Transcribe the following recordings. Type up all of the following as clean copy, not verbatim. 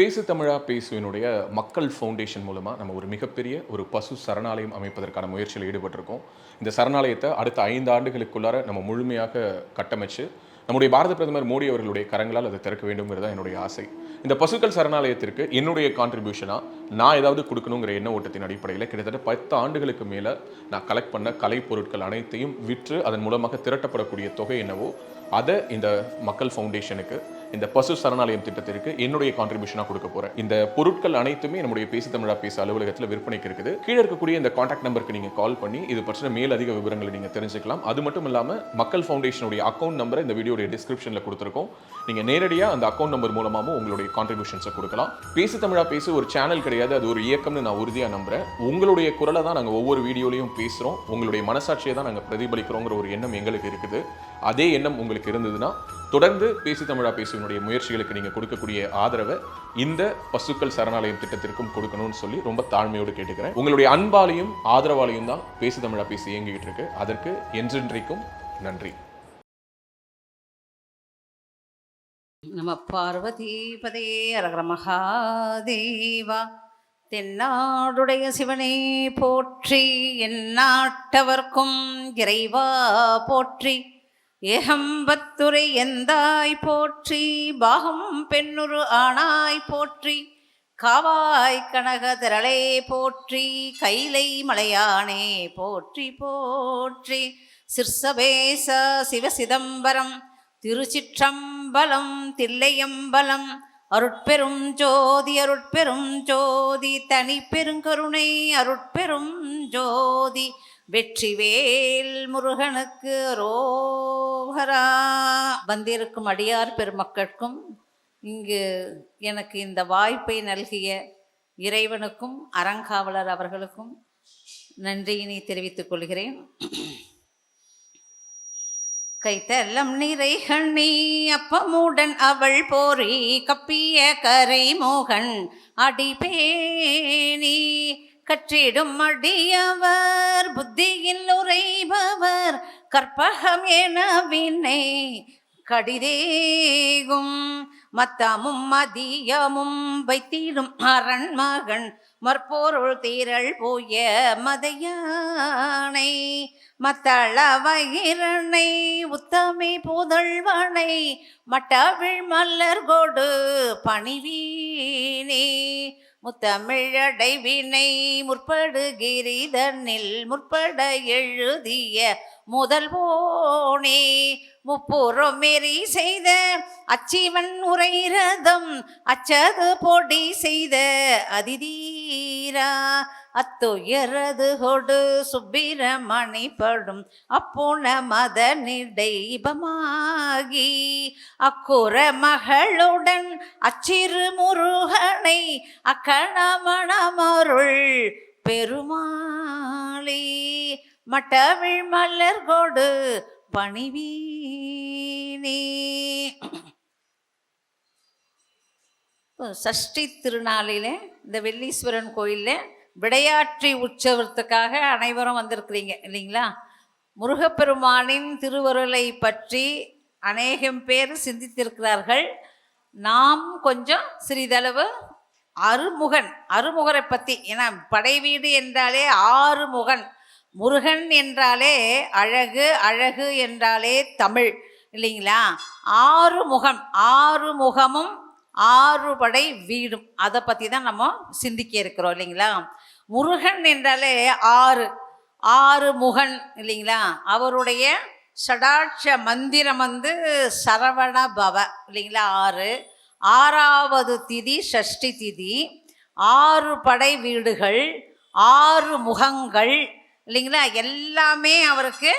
பேசு தமிழா பேசுவினுடைய மக்கள் ஃபவுண்டேஷன் மூலமாக நம்ம ஒரு மிகப்பெரிய ஒரு பசு சரணாலயம் அமைப்பதற்கான முயற்சியில் ஈடுபட்டிருக்கோம். இந்த சரணாலயத்தை அடுத்த 5 ஆண்டுகளுக்குள்ளார நம்ம முழுமையாக கட்டமைச்சு நம்முடைய பாரத பிரதமர் மோடி அவர்களுடைய கரங்களால் அதை திறக்க வேண்டும்ங்கிறது தான் என்னுடைய ஆசை. இந்த பசுக்கள் சரணாலயத்திற்கு என்னுடைய கான்ட்ரிபியூஷனாக நான் ஏதாவது கொடுக்கணுங்கிற எண்ண ஓட்டத்தின் அடிப்படையில் கிட்டத்தட்ட 10 ஆண்டுகளுக்கு மேலே நான் கலெக்ட் பண்ண கலைப் பொருட்கள் அனைத்தையும் விற்று அதன் மூலமாக திரட்டப்படக்கூடிய தொகை என்னவோ அதை இந்த மக்கள் ஃபவுண்டேஷனுக்கு, இந்த பசு சரணாலயம் திட்டத்திற்கு என்னுடைய கான்ட்ரிபியூஷனாக கொடுக்க போகிறேன். இந்த பொருட்கள் அனைத்துமே நம்முடைய பேசு தமிழா பேச அலுவலகத்தில் விற்பனைக்கு இருக்குது. கீழே இருக்கக்கூடிய இந்த கான்டாக்ட் நம்பருக்கு நீங்கள் கால் பண்ணி இது பற்றின மேலதிக விவரங்களை நீங்கள் தெரிஞ்சுக்கலாம். அது மட்டும் இல்லாமல் மக்கள் ஃபவுண்டேஷனுடைய அக்கௌண்ட் நம்பரை இந்த வீடியோடைய டிஸ்கிரிப்ஷனில் கொடுத்துருக்கோம். நீங்கள் நேரடியாக அந்த அக்கௌண்ட் நம்பர் மூலமாகவும் உங்களுடைய கான்ட்ரிபியூஷன்ஸை கொடுக்கலாம். பேசு தமிழா பேசு ஒரு சேனல் கிடையாது, அது ஒரு இயக்கம்னு நான் உறுதியாக நம்புகிறேன். உங்களுடைய குரலை தான் நாங்கள் ஒவ்வொரு வீடியோலையும் பேசுகிறோம், உங்களுடைய மனசாட்சியை தான் நாங்கள் பிரதிபலிக்கிறோங்கிற ஒரு எண்ணம் எங்களுக்கு இருக்குது. அதே எண்ணம் உங்களுக்கு இருந்ததுன்னா தொடர்ந்து பேசு தமிழா பேசுவனுடைய முயற்சிகளுக்கு நீங்கள் கொடுக்கக்கூடிய ஆதரவை இந்த பசுக்கள் சரணாலயம் திட்டத்திற்கும் கொடுக்கணும்னு சொல்லி ரொம்ப தாழ்மையோடு கேட்டுக்கிறேன். உங்களுடைய அன்பாலையும் ஆதரவாலையும் தான் பேசு தமிழா பேசி இயங்கிக்கிட்டு இருக்கு. அதற்கு என்றென்றைக்கும் நன்றி. நம பார்வதிபதே அரகர மகாதேவா. தென்னாடுடைய சிவனே போற்றி, எந்நாட்டவர்க்கும் இறைவா போற்றி. ஏகம்பத்துரை எந்தாய் போற்றி, பாகம் பெண்ணுரு ஆனாய் போற்றி. காவாய் கனக திரளே போற்றி, கைலை மலையானே போற்றி போற்றி. சிற்சபேச சிவசிதம்பரம் திருச்சிற்றம்பலம் தில்லையம்பலம். அருட்பெரும் ஜோதி அருட்பெரும் ஜோதி, தனி பெருங்கருணை அருட்பெரும் ஜோதி. வெற்றிவேல் முருகனுக்கு ரோஹரா. வந்திருக்கும் அடியார் பெருமக்களுக்கும் இங்கு எனக்கு இந்த வாய்ப்பை நல்கிய இறைவனுக்கும் அறங்காவலர் அவர்களுக்கும் நன்றியினை தெரிவித்துக் கொள்கிறேன். கைத்தல்லம் நிறை கண்ணி அப்பமுடன் அவள் போரி, கப்பிய கரை மோகன் அடிபேணி. கற்றிடும் அடியவர் புத்தியில் உரைபவர், கற்பகம் என வினை கடிதேகும். மத்தமும் மதியமும் வைத்திடும் அரண்மகன், மற்பொருள் தீரள் போய மதையானை. மத்தள வயிறனை உத்தமி புதழ்வனை, மட்டவிழ் மல்லர் கொடு பணிவீனே. முத்தமிழடைவினை முற்படுகிரிதனில் முற்பட எழுதிய முதல்வோனே. முப்புறம் மெறி செய்த அச்சிவன் உரைரதம், அச்சது பொடி செய்த அதிதீரா. அத்துயரது கொடு சுப்பிரமணி படும் அப்போன மதனிடைபமாகி. அக்குற மகளுடன் அச்சிறு முருகனை, அக்கணமணமருள் பெருமாளே. மட்டவிழ் மல்லர் கொடு பணிவீனே. சஷ்டி திருநாளில் இந்த வெள்ளீஸ்வரன் கோயிலில் விடையாற்றி உற்சவத்துக்காக அனைவரும் வந்திருக்கிறீங்க இல்லைங்களா? முருகப்பெருமானின் திருவருளை பற்றி அநேகம் பேர் சிந்தித்திருக்கிறார்கள். நாம் கொஞ்சம் சிறிதளவு அருமுகரை பற்றி, ஏன்னா படை வீடு என்றாலே ஆறுமுகன், முருகன் என்றாலே அழகு, அழகு என்றாலே தமிழ் இல்லைங்களா? ஆறுமுகம், ஆறுமுகமும் 6 படை வீடும், அதை பற்றி தான் நம்ம சிந்திக்க இருக்கிறோம் இல்லைங்களா? முருகன் என்றாலே 6 முகன் இல்லைங்களா? அவருடைய ஷடாட்ச மந்திரம் சரவண பவ இல்லைங்களா? 6வது திதி ஷஷ்டி திதி, 6 படை வீடுகள், 6 முகங்கள் இல்லைங்களா? எல்லாமே அவருக்கு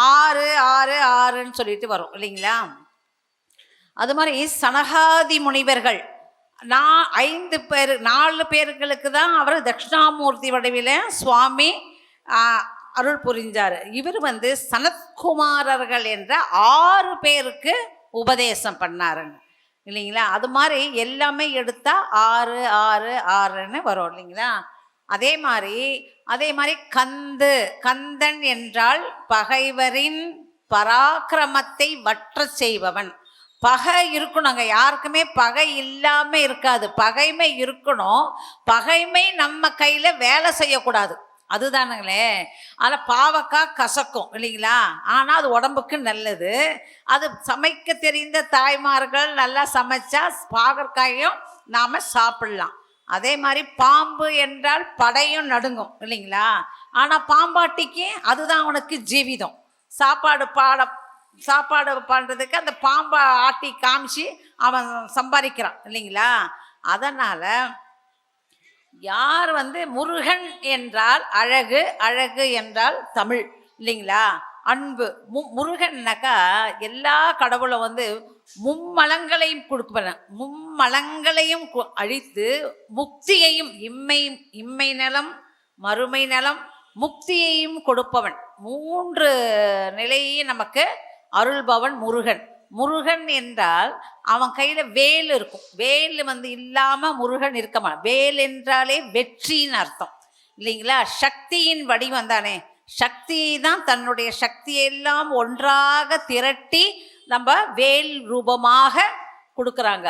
6 6 6ன்னு சொல்லிட்டு வரும் இல்லைங்களா? அது மாதிரி சனகாதி முனிவர்கள் 5 பேர் 4 பேர்களுக்கு தான் அவர் தட்சிணாமூர்த்தி வடிவில் சுவாமி அருள் புரிஞ்சார். இவர் சனத்குமாரர்கள் என்ற 6 பேருக்கு உபதேசம் பண்ணாருங்க இல்லைங்களா? அது மாதிரி எல்லாமே எடுத்தால் 6 6 6ன்னு வரும் இல்லைங்களா? அதே மாதிரி கந்தன் என்றால் பகைவரின் பராக்கிரமத்தை வற்ற செய்பவன். பகை இருக்கணுங்க, யாருக்குமே பகை இல்லாமல் இருக்காது, பகைமை இருக்கணும். பகைமை நம்ம கையில் வேலை செய்யக்கூடாது, அதுதானுங்களே. அதில் பாவக்காய் கசக்கும் இல்லைங்களா, ஆனால் அது உடம்புக்கு நல்லது. அது சமைக்க தெரிந்த தாய்மார்கள் நல்லா சமைச்சா பாகற்காயும் நாம் சாப்பிடலாம். அதே மாதிரி பாம்பு என்றால் படையும் நடுங்கும் இல்லைங்களா, ஆனால் பாம்பாட்டிக்கு அதுதான் அவனுக்கு ஜீவிதம். சாப்பாடு பண்ணுறதுக்கு அந்த பாம்பை ஆட்டி காமிச்சு அவன் சம்பாதிக்கிறான் இல்லைங்களா. அதனால் யார் முருகன் என்றால் அழகு, அழகு என்றால் தமிழ் இல்லைங்களா, அன்பு. முருகன்னாக்கா எல்லா கடவுளும் மும்மலங்களையும் கொடுப்பன, மும்மலங்களையும் அழித்து முக்தியையும் இம்மை நலம் மறுமை நலம் முக்தியையும் கொடுப்பவன். 3 நிலையையும் நமக்கு அருள்பவன் முருகன். முருகன் என்றால் அவன் கையில் வேல் இருக்கும். வேல் இல்லாமல் முருகன் இருக்க மாட்டான். வேல் என்றாலே வெற்றின்னு அர்த்தம் இல்லைங்களா. சக்தியின் வடிவம் தானே. சக்தி தான் தன்னுடைய சக்தியெல்லாம் ஒன்றாக திரட்டி நம்ம வேல் ரூபமாக கொடுக்குறாங்க.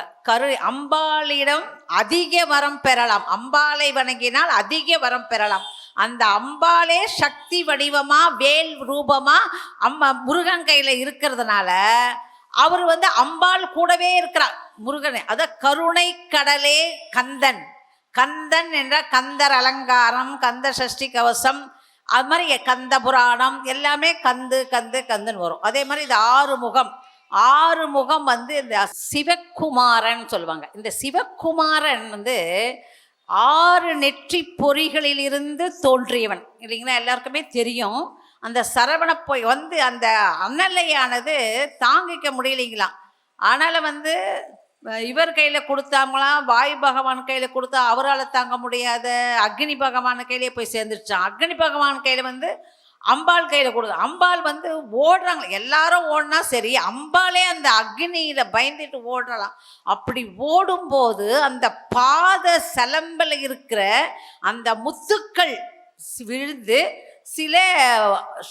அம்பாளிடம் அதிக வரம் பெறலாம். அம்பாளை வணங்கினால் அதிக வரம் பெறலாம். அந்த அம்பாளே சக்தி வடிவமா வேல் ரூபமா முருகன் கையில் இருக்கிறதுனால அவர் அம்பாள் கூடவே இருக்கிறார் முருகன். அத கருணை கடலே கந்தன். கந்தன் என்ற கந்தர் அலங்காரம், கந்த சஷ்டி கவசம், அது மாதிரி கந்த புராணம் எல்லாமே கந்து கந்து கந்துன்னு வரும். அதே மாதிரி இது 6 முகம். 6 முகம் இந்த சிவகுமாரன் சொல்லுவாங்க. இந்த சிவகுமாரன் 6 நெற்றி பொறிகளிலிருந்து தோன்றியவன் இல்லைங்களா, எல்லாருக்குமே தெரியும். அந்த சரவண பொய் அந்த அனலையானது தாங்கிக்க முடியலைங்களாம். அதனால் இவர் கையில் கொடுத்தாங்களாம், வாயு பகவான் கையில் கொடுத்தா அவரால் தாங்க முடியாத அக்னி பகவான் கையிலே போய் சேர்ந்துருச்சான். அக்னி பகவான் கையில் அம்பாள் கையில் கொடுத்து அம்பாள் ஓடுறாங்க. எல்லாரும் ஓடினா சரி, அம்பாளே அந்த அக்னியில் பயந்துட்டு ஓடலாம். அப்படி ஓடும்போது அந்த பாத சலம்பில் இருக்கிற அந்த முத்துக்கள் விழுந்து சில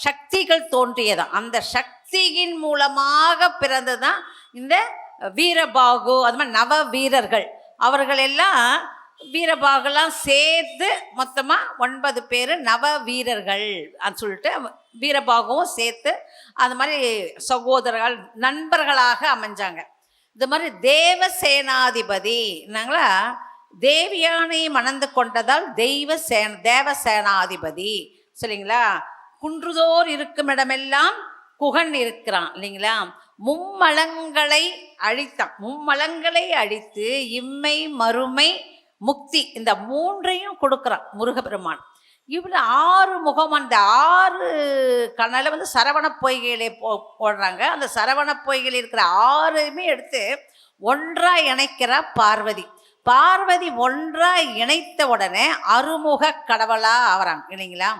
சக்திகள் தோன்றியதான். அந்த சக்தியின் மூலமாக பிறந்ததான் இந்த வீரபாகு. அது மாதிரி நவ வீரர்கள் அவர்கள் எல்லாம் வீரபாகுலாம் சேர்த்து மொத்தமாக 9 பேர் நவ வீரர்கள் அப்படின்னு சொல்லிட்டு வீரபாகுவும் சேர்த்து அந்த மாதிரி சகோதரர்கள் நண்பர்களாக அமைஞ்சாங்க. இது மாதிரி தேவசேனாதிபதி நாங்களா தேவியானை மணந்து கொண்டதால் தேவசேனாதிபதி சரிங்களா. குன்றுதோர் இருக்கும் இடமெல்லாம் குகன் இருக்கிறான் இல்லைங்களா. மும்மலங்களை அழித்தான். மும்மலங்களை அழித்து இம்மை மறுமை முக்தி இந்த 3ஐயும் கொடுக்குறான் முருகப்பெருமான். இவ்வளோ 6 முகம். அந்த 6 கணல சரவண பொய்கையிலே போடுறாங்க. அந்த சரவண பொய்கையில் இருக்கிற 6மே எடுத்து ஒன்றாக இணைக்கிற பார்வதி. பார்வதி ஒன்றாக இணைத்த உடனே அருமுக கடவுளாக ஆகிறாங்க இல்லைங்களா.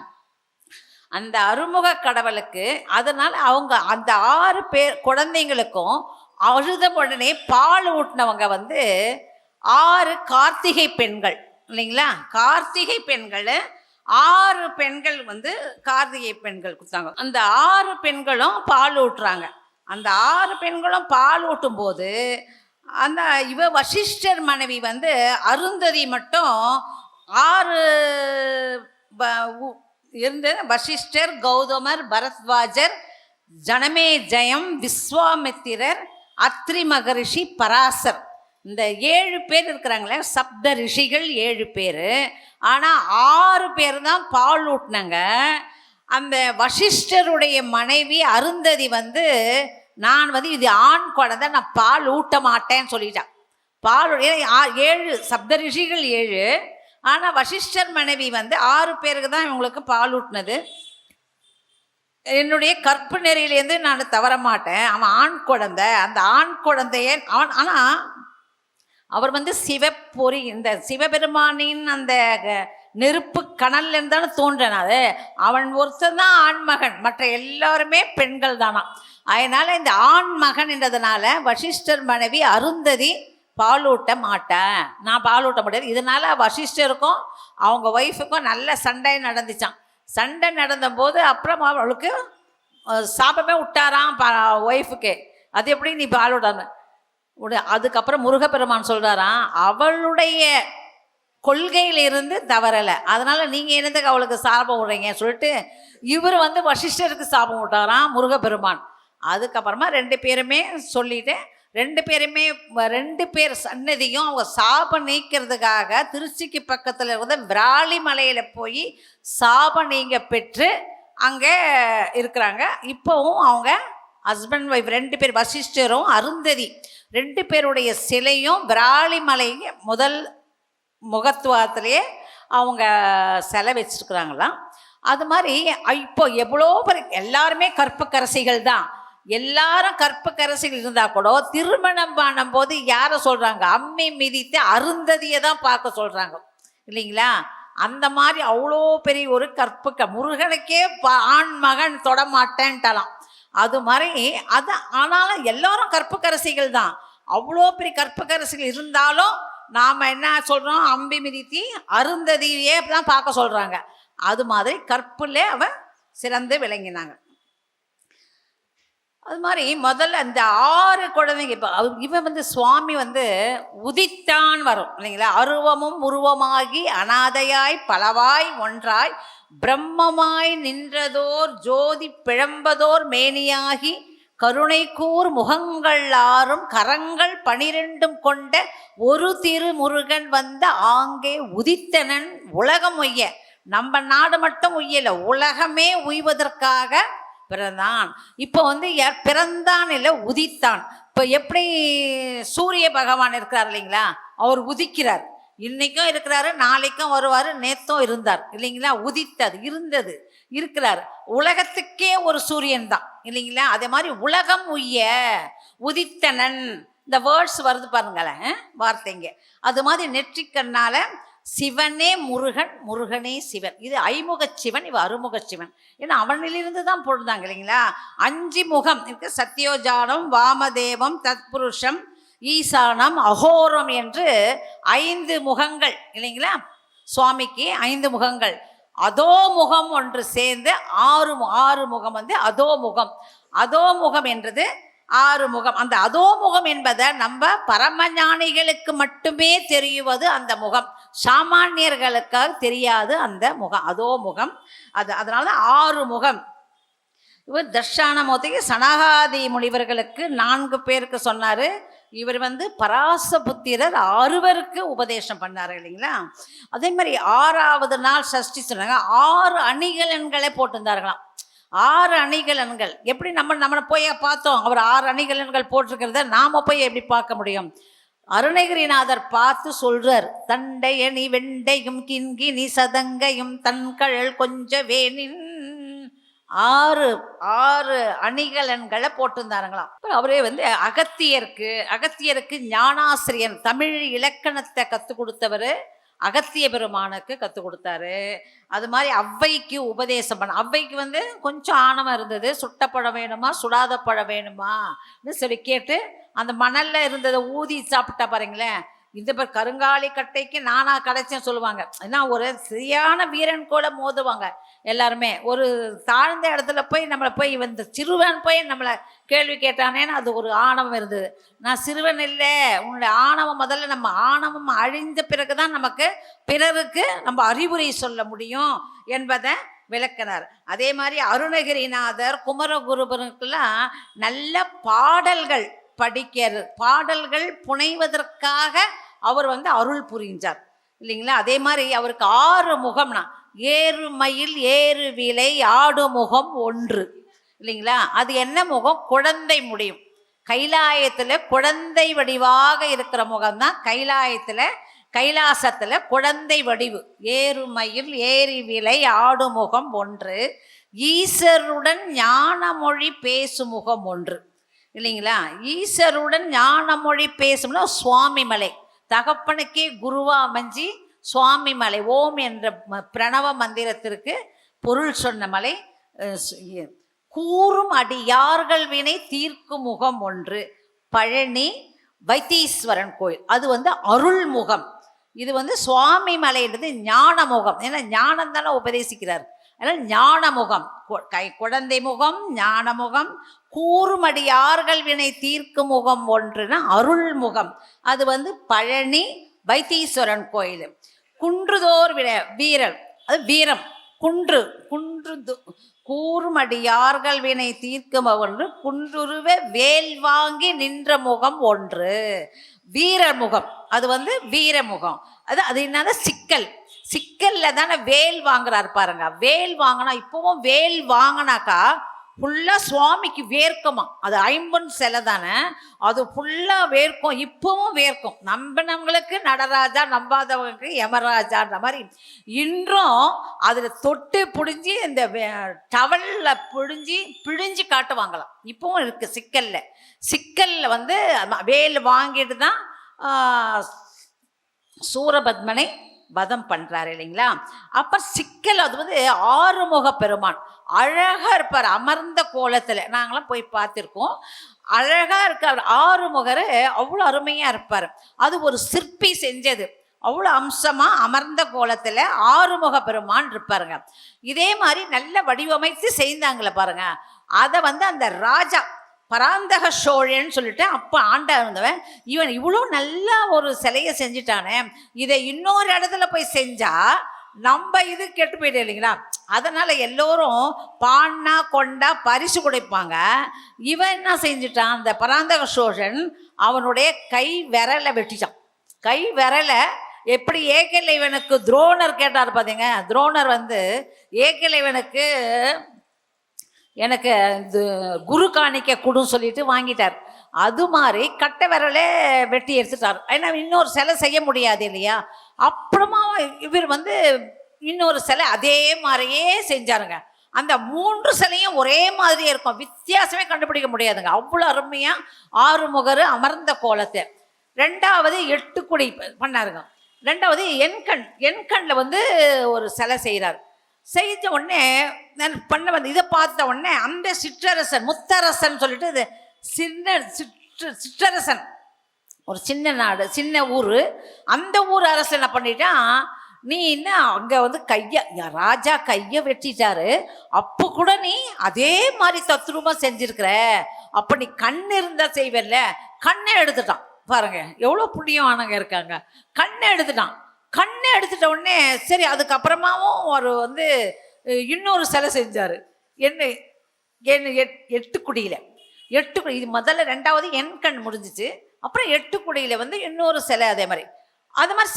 அந்த அருமுக கடவுளுக்கு அதனால் அவங்க அந்த 6 பேர் குழந்தைங்களுக்கும் அழுத உடனே பால் ஊட்டினவங்க 6 கார்த்திகை பெண்கள் இல்லைங்களா. கார்த்திகை பெண்கள் 6 பெண்கள் கார்த்திகை பெண்கள் கொடுத்தாங்க. அந்த 6 பெண்களும் பால் ஊட்டுறாங்க. அந்த 6 பெண்களும் பால் ஊட்டும் போது அந்த வசிஷ்டர் மனைவி அருந்ததி மட்டும் 6 இருந்து வசிஷ்டர், கௌதமர், பரத்வாஜர், ஜனமே ஜெயம், விஸ்வாமித்திரர், அத்ரி மகரிஷி, பராசர் இந்த 7 பேர் இருக்கிறாங்களே. சப்த ரிஷிகள் 7 பேர். ஆனால் 6 பேர் தான் பால் ஊட்டினாங்க. அந்த வசிஷ்டருடைய மனைவி அருந்ததி நான் இது ஆண் குழந்தை, நான் பால் ஊட்ட மாட்டேன்னு சொல்லிட்டான். பால் 7 சப்த ரிஷிகள் 7. ஆனால் வசிஷ்டர் மனைவி 6 பேருக்கு தான் இவங்களுக்கு பால் ஊட்டினது. என்னுடைய கற்பு நெறியிலேருந்து நான் தவற மாட்டேன், அவன் ஆண் குழந்தை, அந்த ஆண் குழந்தைய அவன். ஆனால் அவர் சிவப்பொறி இந்த சிவபெருமானின் அந்த நெருப்பு கனல் இருந்தானு தோன்றினாது. அவன் ஒருத்தன் தான் ஆண்மகன், மற்ற எல்லாருமே பெண்கள் தானா. அதனால் இந்த ஆண்மகன் என்றதுனால வசிஷ்டர் மனைவி அருந்ததி பாலூட்ட மாட்டேன், நான் பாலூட்ட முடியாது. இதனால் வசிஷ்டருக்கும் அவங்க ஒய்ஃபுக்கும் நல்ல சண்டை நடந்துச்சான். சண்டை நடந்தபோது அப்புறம் அவளுக்கு சாபமே விட்டாராம் ஒய்ஃபுக்கு. அது எப்படி நீ பாலூடாம அதுக்கப்புறம் முருகப்பெருமான் சொல்கிறாராம், அவளுடைய கொள்கையிலிருந்து தவறலை, அதனால் நீங்கள் என்னதுக்கு அவளுக்கு சாபம் விடுறீங்க சொல்லிட்டு இவர் வந்து வசிஷ்டருக்கு சாபம் விட்டாராம் முருகப்பெருமான். அதுக்கப்புறமா 2 பேருமே சொல்லிட்டு 2 பேர் சன்னதியும் அவங்க சாபம் நீக்கிறதுக்காக திருச்சிக்கு பக்கத்தில் இருந்த விராலி மலையில் போய் சாபம் நீங்க பெற்று அங்கே இருக்கிறாங்க. இப்போவும் அவங்க ஹஸ்பண்ட் ஒய்ஃப் 2 பேர், வசிஷ்டரும் அருந்ததி 2 பேருடைய சிலையும் விராலி மலை முதல் முகத்துவத்திலேயே அவங்க சிலை வச்சுருக்குறாங்களாம். அது மாதிரி இப்போ எவ்வளோ பேர் எல்லாருமே கற்புக்கரசிகள் தான். எல்லாரும் கற்புக்கரசிகள் இருந்தால் கூட திருமணம் பண்ணும்போது யாரை சொல்கிறாங்க, அம்மி மிதித்து அருந்ததியை தான் பார்க்க சொல்கிறாங்க இல்லைங்களா? அந்த மாதிரி அவ்வளோ பெரிய ஒரு முருகனுக்கே ஆண் மகன் தொடமாட்டேன்ட்டலாம். அது மாதிரி அது ஆனாலும் எல்லாரும் கற்புக்கரசிகள் தான். அவ்வளோ பெரிய கற்புக்கரசிகள் இருந்தாலும் நாம் என்ன சொல்கிறோம், அம்பி மிதித்தி அருந்ததியே தான் பார்க்க சொல்கிறாங்க. அது மாதிரி கற்புல அவ சிறந்து விளங்கினாங்க. அது மாதிரி முதல்ல அந்த 6 குழந்தைங்க, இப்போ இவன் வந்து சுவாமி வந்து உதித்தான் வரும் இல்லைங்களா? அருவமும் உருவமாகி அனாதையாய் பலவாய் ஒன்றாய் பிரம்மமாய் நின்றதோர் ஜோதி பிழம்பதோர் மேனியாகி கருணைக்கூர் முகங்கள் 6 கரங்கள் 12 கொண்ட ஒரு திருமுருகன் வந்த ஆங்கே உதித்தனன் உலகம் உய்ய. நம்ம நாடு மட்டும் உய்யல, உலகமே உய்வதற்காக பிறந்தான். இப்போ வந்து பிறந்தான் இல்லை, உதித்தான். இப்போ எப்படி சூரிய பகவான் இருக்கிறார் இல்லைங்களா, அவர் உதிக்கிறார். இன்னைக்கும் இருக்கிறாரு, நாளைக்கும் வருவார், நேத்தும் இருந்தார் இல்லைங்களா? உதித்தது இருந்தது இருக்கிறார். உலகத்துக்கே ஒரு சூரியன் தான் இல்லைங்களா? அதே மாதிரி உலகம் உய்ய உதித்தனன், இந்த வேர்ட்ஸ் வருது பாருங்களேன் வார்த்தைங்க. அது மாதிரி நெற்றிக்கண்ணால சிவனே முருகன், முருகனே சிவன். இது ஐமுக சிவன், இவ அருமுக சிவன். ஏன்னா அவனிலிருந்து தான் பொழுதாங்க இல்லைங்களா? 5 முகம் இருக்கு, சத்யோஜானம், வாமதேவம், தத்புருஷம், ஈசானம், அகோரம் என்று 5 முகங்கள் இல்லைங்களா? சுவாமிக்கு 5 முகங்கள். அதோ முகம் ஒன்று சேர்ந்து 6 முகம் வந்து அதோ முகம். அதோ முகம் என்றது 6 முகம். அந்த அதோ முகம் என்பதை நம்ம பரமஞானிகளுக்கு மட்டுமே தெரியுவது அந்த முகம், சாமானியர்களுக்காக தெரியாது அந்த முகம், அதோ முகம். அதனால 6 முகம். இவர் தர்ஷானமூர்த்திக்கு சனகாதி முனிவர்களுக்கு 4 பேருக்கு சொன்னார். இவர் வந்து பராசபுத்திரர் 6 பேருக்கு உபதேசம் பண்ணார் இல்லைங்களா? அதே மாதிரி 6ஆவது நாள் சஷ்டி சொன்னாங்க. 6 அணிகலன்களை போட்டிருந்தார்களாம். 6 அணிகலன்கள். எப்படி நம்மளை போய் பார்த்தோம், அவர் 6 அணிகலன்கள் போட்டிருக்கிறத நாம் போய் எப்படி பார்க்க முடியும்? அருணகிரிநாதர் பார்த்து சொல்றார், தண்டையணி வெண்டையும் கிண்கிணி சதங்கையும் தன்கழல் கொஞ்ச வேணின் 6 அணிகலன்களை போட்டிருந்தாருங்களாம். அவரே வந்து அகத்தியருக்கு ஞானாசிரியன், தமிழ் இலக்கணத்தை கற்றுக் கொடுத்தவர் அகத்திய பெருமானுக்கு கற்றுக் கொடுத்தாரு. அது மாதிரி ஔவைக்கு உபதேசம் பண்ண. ஔவைக்கு வந்து கொஞ்சம் ஆணவம் இருந்தது, சுட்ட பழம் வேணுமா சுடாத பழம் வேணுமான்னு சொல்லி கேட்டு அந்த மணலில் இருந்ததை ஊதி சாப்பிட்டா பாருங்களேன். இந்த பேர் கருங்காலி கட்டைக்கு நானா கிடைச்சேன்னு சொல்லுவாங்க. ஏன்னா ஒரு சரியான வீரன் கூட மோதுவாங்க எல்லாருமே. ஒரு தாழ்ந்த இடத்துல போய் நம்மளை போய் வந்து சிறுவன் போய் நம்மளை கேள்வி கேட்டானேன்னு அது ஒரு ஆணவம் இருந்தது. நான் சிறுவன் இல்லை, உன்னுடைய ஆணவம் முதல்ல, நம்ம ஆணவம் அழிந்த பிறகு தான் நமக்கு பிறருக்கு நம்ம அறிவுரை சொல்ல முடியும் என்பதை விளக்கினார். அதே மாதிரி அருணகிரிநாதர் குமரகுருபருக்கெல்லாம் நல்ல பாடல்கள் படிக்கிறது, பாடல்கள் புனைவதற்காக அவர் வந்து அருள் புரிஞ்சார் இல்லைங்களா? அதே மாதிரி அவருக்கு 6 முகம்னா, ஏறு மயில் ஏறு விலை ஆடு முகம் 1 இல்லைங்களா? அது என்ன முகம்? குழந்தை முடியும். கைலாயத்தில் குழந்தை வடிவாக இருக்கிற முகம்தான் கைலாசத்தில் குழந்தை வடிவு. ஏறு மயில் ஏறி விலை ஆடு முகம் 1, ஈசருடன் ஞான மொழி பேசும் முகம் 1 இல்லைங்களா? ஈஸ்வருடன் ஞான மொழி பேசும்னா சுவாமி மலை, தகப்பனுக்கே குருவா அமைஞ்சி சுவாமி மலை. ஓம் என்ற பிரணவ மந்திரத்திற்கு பொருள் சொன்ன மலை. கூறும் அடியார்கள் வினை தீர்க்கும் முகம் 1, பழனி வைத்தீஸ்வரன் கோயில், அது வந்து அருள் முகம். இது வந்து சுவாமி மலைன்றது ஞான முகம். ஏன்னா ஞானம் தானே உபதேசிக்கிறார். அதனால் ஞான முகம், குழந்தை முகம், ஞான முகம், கூறுமடியார்கள் வினை தீர்க்கும் முகம் ஒன்றுனா அருள்முகம். அது வந்து பழனி வைத்தீஸ்வரன் கோயில். குன்றுதோர் வீரர், அது வீரம். குன்று கூறுமடியார்கள் வினை தீர்க்கும் ஒன்று குன்றுருவ வேல் வாங்கி நின்ற முகம் ஒன்று. வீரமுகம், அது வந்து வீரமுகம். அது என்னது சிக்கல்ல தானே வேல் வாங்குறாரு பாருங்க. வேல் வாங்கினா, இப்பவும் வேல் வாங்கினாக்கா ஃபுல்லாக சுவாமிக்கு வேர்க்குமா. அது ஐம்பொன் சிலை தானே, அது ஃபுல்லாக வேர்க்கும், இப்பவும் வேர்க்கும். நம்பினவங்களுக்கு நடராஜா, நம்பாதவங்களுக்கு யமராஜான்ற மாதிரி இன்றும் அதில் தொட்டு பிடிஞ்சி இந்த டவலில் பிழிஞ்சு காட்டுவாங்களாம். இப்பவும் இருக்குது சிக்கலில் வந்து வேல் வாங்கிட்டு தான் சூரபத்மனை வதம் பண்ணுறாரு இல்லைங்களா. அப்போ சிக்கல் அது வந்து ஆறுமுக பெருமான் அழகாக இருப்பார் அமர்ந்த கோலத்தில். நாங்களாம் போய் பார்த்துருக்கோம், அழகாக இருக்கார் ஆறுமுகர், அவ்வளோ அருமையாக இருப்பார். அது ஒரு சிற்பி செஞ்சது, அவ்வளோ அம்சமாக அமர்ந்த கோலத்தில் ஆறுமுக பெருமான் இருப்பாருங்க. இதே மாதிரி நல்ல வடிவமைத்து செய்தாங்களே பாருங்க. அதை வந்து அந்த ராஜா பராந்தக சோழன்னு சொல்லிட்டு அப்போ ஆண்டா இருந்தவன், இவன் இவ்வளோ நல்லா ஒரு சிலையை செஞ்சுட்டானே, இதை இன்னொரு இடத்துல போய் செஞ்சா நம்ம இது கெட்டு போயிட்டு இல்லைங்களா. அதனால் எல்லோரும் பான்னா கொண்டா பரிசு கொடுப்பாங்க. இவன் என்ன செஞ்சுட்டான், அந்த பராந்தக சோழன் அவனுடைய கை விரலை வெட்டிட்டான். கை விரலை எப்படி ஏகலைவனுக்கு துரோணர் கேட்டார் பார்த்தீங்க. துரோணர் வந்து ஏகலைவனுக்கு எனக்கு இது குரு காணிக்க கொடுன்னு சொல்லிட்டு வாங்கிட்டார். அது மாதிரி கட்டை விரலே வெட்டி எடுத்துட்டார். ஏன்னா இன்னொரு சிலை செய்ய முடியாது இல்லையா. அப்புறமா இவர் வந்து இன்னொரு சிலை அதே மாதிரியே செஞ்சாருங்க. அந்த 3 சிலையும் ஒரே மாதிரியே இருக்கும், வித்தியாசமே கண்டுபிடிக்க முடியாதுங்க. அவ்வளோ அருமையாக ஆறுமுகர் அமர்ந்த கோலத்தை. 2வது 8 குடி பண்ணாருங்க. 2வது எண்கண்ணில் வந்து ஒரு சிலை செய்கிறார். செய்த உடனே நான் இதை பார்த்த உடனே அந்த சிற்றரசன், முத்தரசன் சொல்லிட்டு இது சிற்றரசன், ஒரு சின்ன நாடு, சின்ன ஊர். அந்த ஊர் அரசன் என்ன பண்ணிட்டான், நீ என்ன அங்கே வந்து ராஜா கையை வெட்டிட்டாரு, அப்போ கூட நீ அதே மாதிரி தத்ரூபமாக செஞ்சிருக்கிற, அப்போ நீ கண் இருந்தால் செய்வல்ல, கண்ணை எடுத்துட்டான் பாருங்க. எவ்வளோ புண்ணியமானவங்க இருக்காங்க. கண்ணை எடுத்துட்ட உடனே சரி, அதுக்கப்புறமாவும் ஒரு வந்து இன்னொரு சிலை செஞ்சார். என்ன 8 குடியில் இது முதல்ல. 2வது எண்கண் முடிஞ்சிச்சு. அப்புறம் 8 குடியில் வந்து இன்னொரு சிலை அதே மாதிரி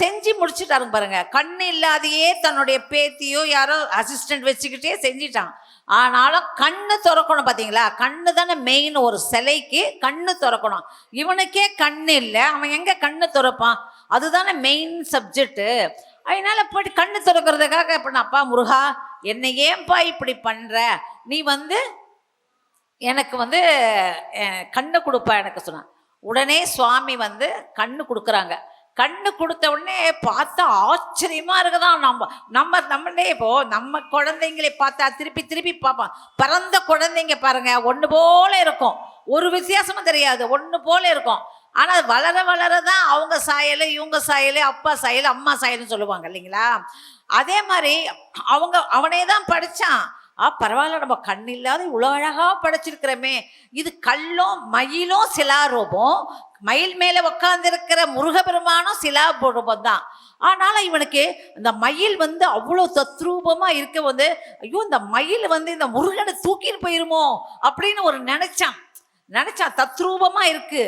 செஞ்சு முடிச்சுட்டாருங்க பாருங்க. கண்ணு இல்லாதையே தன்னுடைய பேத்தியோ யாரோ அசிஸ்டன்ட் வச்சுக்கிட்டே செஞ்சிட்டான். ஆனாலும் கண்ணு திறக்கணும் பார்த்தீங்களா. கண்ணு தானே மெயின், ஒரு சிலைக்கு கண்ணு திறக்கணும். இவனுக்கே கண்ணு இல்லை, அவன் எங்கே கண்ணு திறப்பான்? அதுதானே மெயின் சப்ஜெக்டு. அதனால போய்ட்டு கண்ணு திறக்கிறதுக்காக இப்போ அப்பா முருகா என்னை ஏன்பா இப்படி பண்ணுற, நீ வந்து எனக்கு வந்து கண்ணு கொடுப்பா எனக்கு சொன்னான். உடனே சுவாமி வந்து கண்ணு கொடுக்குறாங்க. கண்ணு கொடுத்த உடனே பார்த்தா ஆச்சரியமா இருக்குதான். நம்மளே இப்போ நம்ம குழந்தைங்களை பார்த்தா திருப்பி பார்ப்போம். பிறந்த குழந்தைங்க பாருங்க, ஒன்று போல இருக்கும், ஒரு வித்தியாசமும் தெரியாது, ஒன்று போல இருக்கும். ஆனால் வளர தான் அவங்க சாயல், இவங்க சாயல், அப்பா சாயல், அம்மா சாயல்னு சொல்லுவாங்க இல்லைங்களா. அதே மாதிரி அவனே தான் படித்தான். பரவாயில்ல, நம்ம கண் இல்லாத இவ்வளோ அழகாக படைச்சிருக்கிறோமே. இது கல்லும் மயிலும் சிலாரூபம், மயில் மேலே உட்காந்துருக்கிற முருகபெருமானும் சிலாரூபம் தான். ஆனால் இவனுக்கு இந்த மயில் வந்து அவ்வளோ தத்ரூபமாக இருக்க வந்து, ஐயோ இந்த மயில் வந்து இந்த முருகனை தூக்கிட்டு போயிருமோ அப்படின்னு ஒரு நினைச்சான். தத்ரூபமாக இருக்கு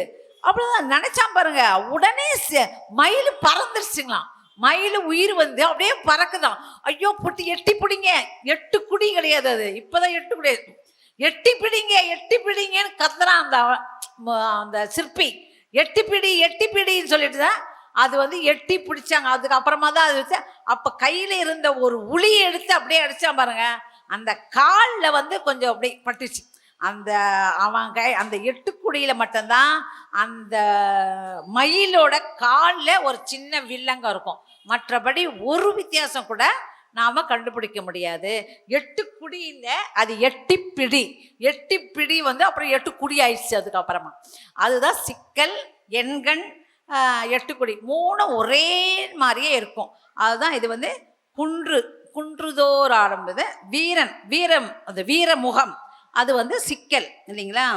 அப்படிதான் நினைச்சான் பாருங்க. உடனே மயில் பறந்துருச்சுங்களாம். மயில் உயிர் வந்து அப்படியே பறக்குதான். ஐயோ புட்டி எட்டி பிடிங்க, 8 குடி கிடையாது அது, இப்போதான் 8 குடி, எட்டி பிடிங்கன்னு கத்துறான் அந்த சிற்பி. எட்டி பிடின்னு சொல்லிட்டு தான் அது வந்து எட்டி பிடிச்சாங்க. அதுக்கப்புறமா தான் அது வச்சு, அப்போ கையில் இருந்த ஒரு உளியை எடுத்து அப்படியே அடிச்சான் பாருங்க. அந்த காலில் வந்து கொஞ்சம் அப்படியே பட்டுச்சு. அந்த அந்த 8 குடியில் மட்டும்தான் அந்த மயிலோட காலில் ஒரு சின்ன வில்லங்கம் இருக்கும். மற்றபடி ஒரு வித்தியாசம் கூட நாம் கண்டுபிடிக்க முடியாது. 8 குடியில் அது எட்டி பிடி வந்து அப்புறம் 8 குடி ஆயிடுச்சு. அதுக்கப்புறமா அதுதான் சிக்கல், எண்கண், 8 குடி 3 ஒரே மாதிரியே இருக்கும். அதுதான் இது வந்து குன்றுதோர் ஆரம்பது வீரம், அது வீரமுகம். அது வந்து சிக்கல் இல்லைங்களா.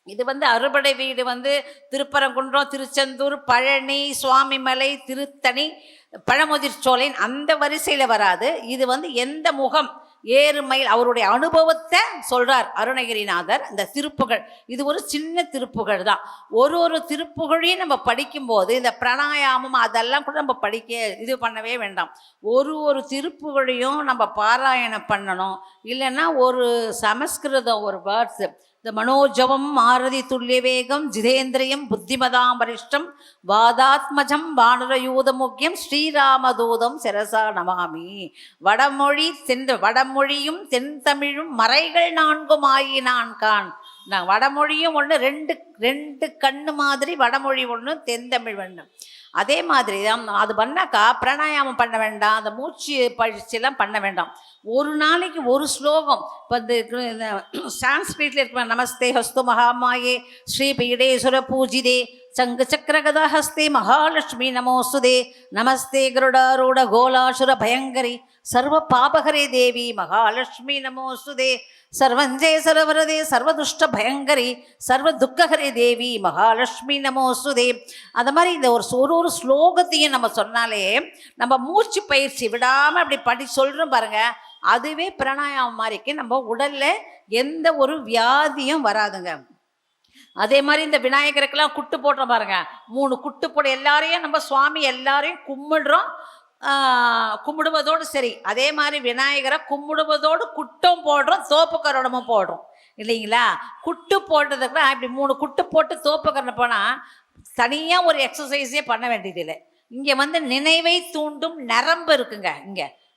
இது வந்து அறுபடை வீடு வந்து திருப்பரங்குன்றம், திருச்செந்தூர், பழனி, சுவாமிமலை, திருத்தணி, பழமுதிர்ச்சோலை அந்த வரிசையில் வராது. இது வந்து எந்த முகம் ஏறுமையில் அவருடைய அனுபவத்தை சொல்றார் அருணகிரிநாதர். இந்த திருப்புகழ் இது ஒரு சின்ன திருப்புகழ் தான். ஒரு ஒரு திருப்புகழையும் நம்ம படிக்கும்போது இந்த பிராணாயாமம் அதெல்லாம் கூட நம்ம படிக்க இது பண்ணவே வேண்டாம். ஒரு ஒரு திருப்புகழையும் நம்ம பாராயணம் பண்ணணும். இல்லைன்னா ஒரு சமஸ்கிருதம் ஒரு வேர்ட்ஸ் இந்த மனோஜவம் மாரதி துல்லிய வேகம் ஜிதேந்திரியம் புத்திமதாம் வரிஷ்டம் வாதாத்மஜம் வானரயூத முக்கியம் ஸ்ரீராமதூதம் சிரசா நமாமி. வடமொழியும் தென்தமிழும் மறைகள் 4 ஆயினான் கான். நான் வடமொழியும் ஒன்று, ரெண்டு கண்ணு மாதிரி வடமொழி ஒன்று, தென்தமிழ் ஒன்று. அதே மாதிரி தான் அது பண்ணாக்கா பிராணாயாமம் பண்ண வேண்டாம், அந்த மூச்சு பயிற்சியெல்லாம் பண்ண வேண்டாம். ஒரு நாளைக்கு ஒரு ஸ்லோகம். இப்போ இந்த சான்ஸ்கிரிட்ல இருக்க நமஸ்தே ஹஸ்து மகாமாயே ஸ்ரீ பீடேஸ்வர பூஜிதே சங்கு சக்கரகதா ஹஸ்தே மகாலட்சுமி நமோசுதே நமஸ்தே கருடாரூட கோலாசுர பயங்கரி சர்வ பாபகரே தேவி மகாலட்சுமி நமோசுதே சர்வஞ்சே சரவரதே சர்வதுஷ்ட பயங்கரி சர்வ துக்ககரே தேவி மகாலட்சுமி நமோசுதே. அந்த மாதிரி இந்த ஒரு ஸ்லோகத்தையும் நம்ம சொன்னாலே நம்ம மூச்சு பயிற்சி விடாமல் அப்படி சொல்கிறோம் பாருங்க, அதுவே பிராணாயாமம் மாதிரிக்கு நம்ம உடலில் எந்த ஒரு வியாதியும் வராதுங்க. அதே மாதிரி இந்த விநாயகருக்கெல்லாம் குட்டு போடுறோம் பாருங்க, 3 குட்டு போட எல்லாரையும் நம்ம சுவாமி எல்லாரையும் கும்பிடுவதோடு சரி. அதே மாதிரி விநாயகரை கும்பிடுவதோடு குட்டம் போடுறோம், தோப்புக்கரணமும் போடுறோம் இல்லைங்களா. குட்டு போட்டதுக்கு இப்படி 3 குட்டு போட்டு தோப்புக்கரணம் போனால் தனியாக ஒரு எக்ஸசைஸே பண்ண வேண்டியதில்லை. இங்கே வந்து நினைவை தூண்டும் நரம்பு இருக்குங்க.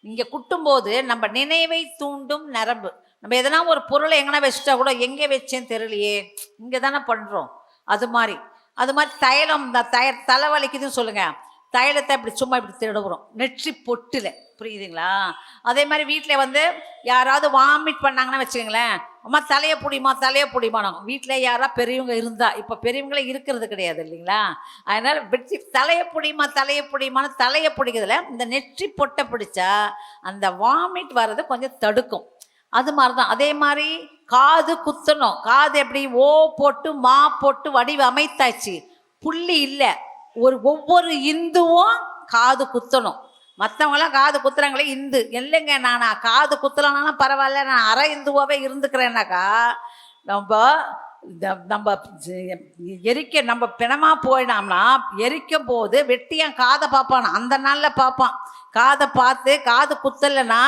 இங்கே குட்டும்போது நம்ம நினைவை தூண்டும் நரம்பு. நம்ம எதனா ஒரு பொருளை எங்கன்னா வச்சுட்டா கூட எங்கே வச்சேன்னு தெரியலையே, இங்கே தானே பண்ணுறோம். அது மாதிரி தைலம், இந்த தலைவலிக்குதுன்னு சொல்லுங்கள், தைலத்தை இப்படி சும்மா இப்படி திருடுறோம் நெற்றி பொட்டில், புரியுதுங்களா. அதே மாதிரி வீட்டில் வந்து யாராவது வாமிட் பண்ணாங்கன்னா வச்சுக்கோங்களேன், அம்மா தலையை பிடிமா நாங்கள் வீட்டில் யாராவது பெரியவங்க இருந்தால், இப்போ பெரியவங்களே இருக்கிறது கிடையாது இல்லைங்களா. அதனால் வெற்றி தலையை பிடிமான்னு தலையை பிடிக்கிறதுல இந்த நெற்றி பொட்டை பிடிச்சா அந்த வாமிட் வர்றது கொஞ்சம் தடுக்கும். அது மாதிரி தான். அதே மாதிரி காது குத்தணும். காது எப்படி ஓ போட்டு மா போட்டு வடிவமைத்தாச்சு, புள்ளி இல்லை. ஒவ்வொரு இந்துவும் காது குத்தணும். மற்றவங்களாம் காது குத்துறாங்களே இந்து இல்லைங்க. நான் காது குத்தலனாலும் பரவாயில்ல, நான் அரை இந்துவாகவே இருந்துக்கிறேன்னாக்கா நம்ம நம்ம பிணமாக போயிடாம்னா எரிக்கும் போது வெட்டியான் காதை பார்ப்பான், அந்த நாளில் பார்ப்பான். காதை பார்த்து காது குத்தலைன்னா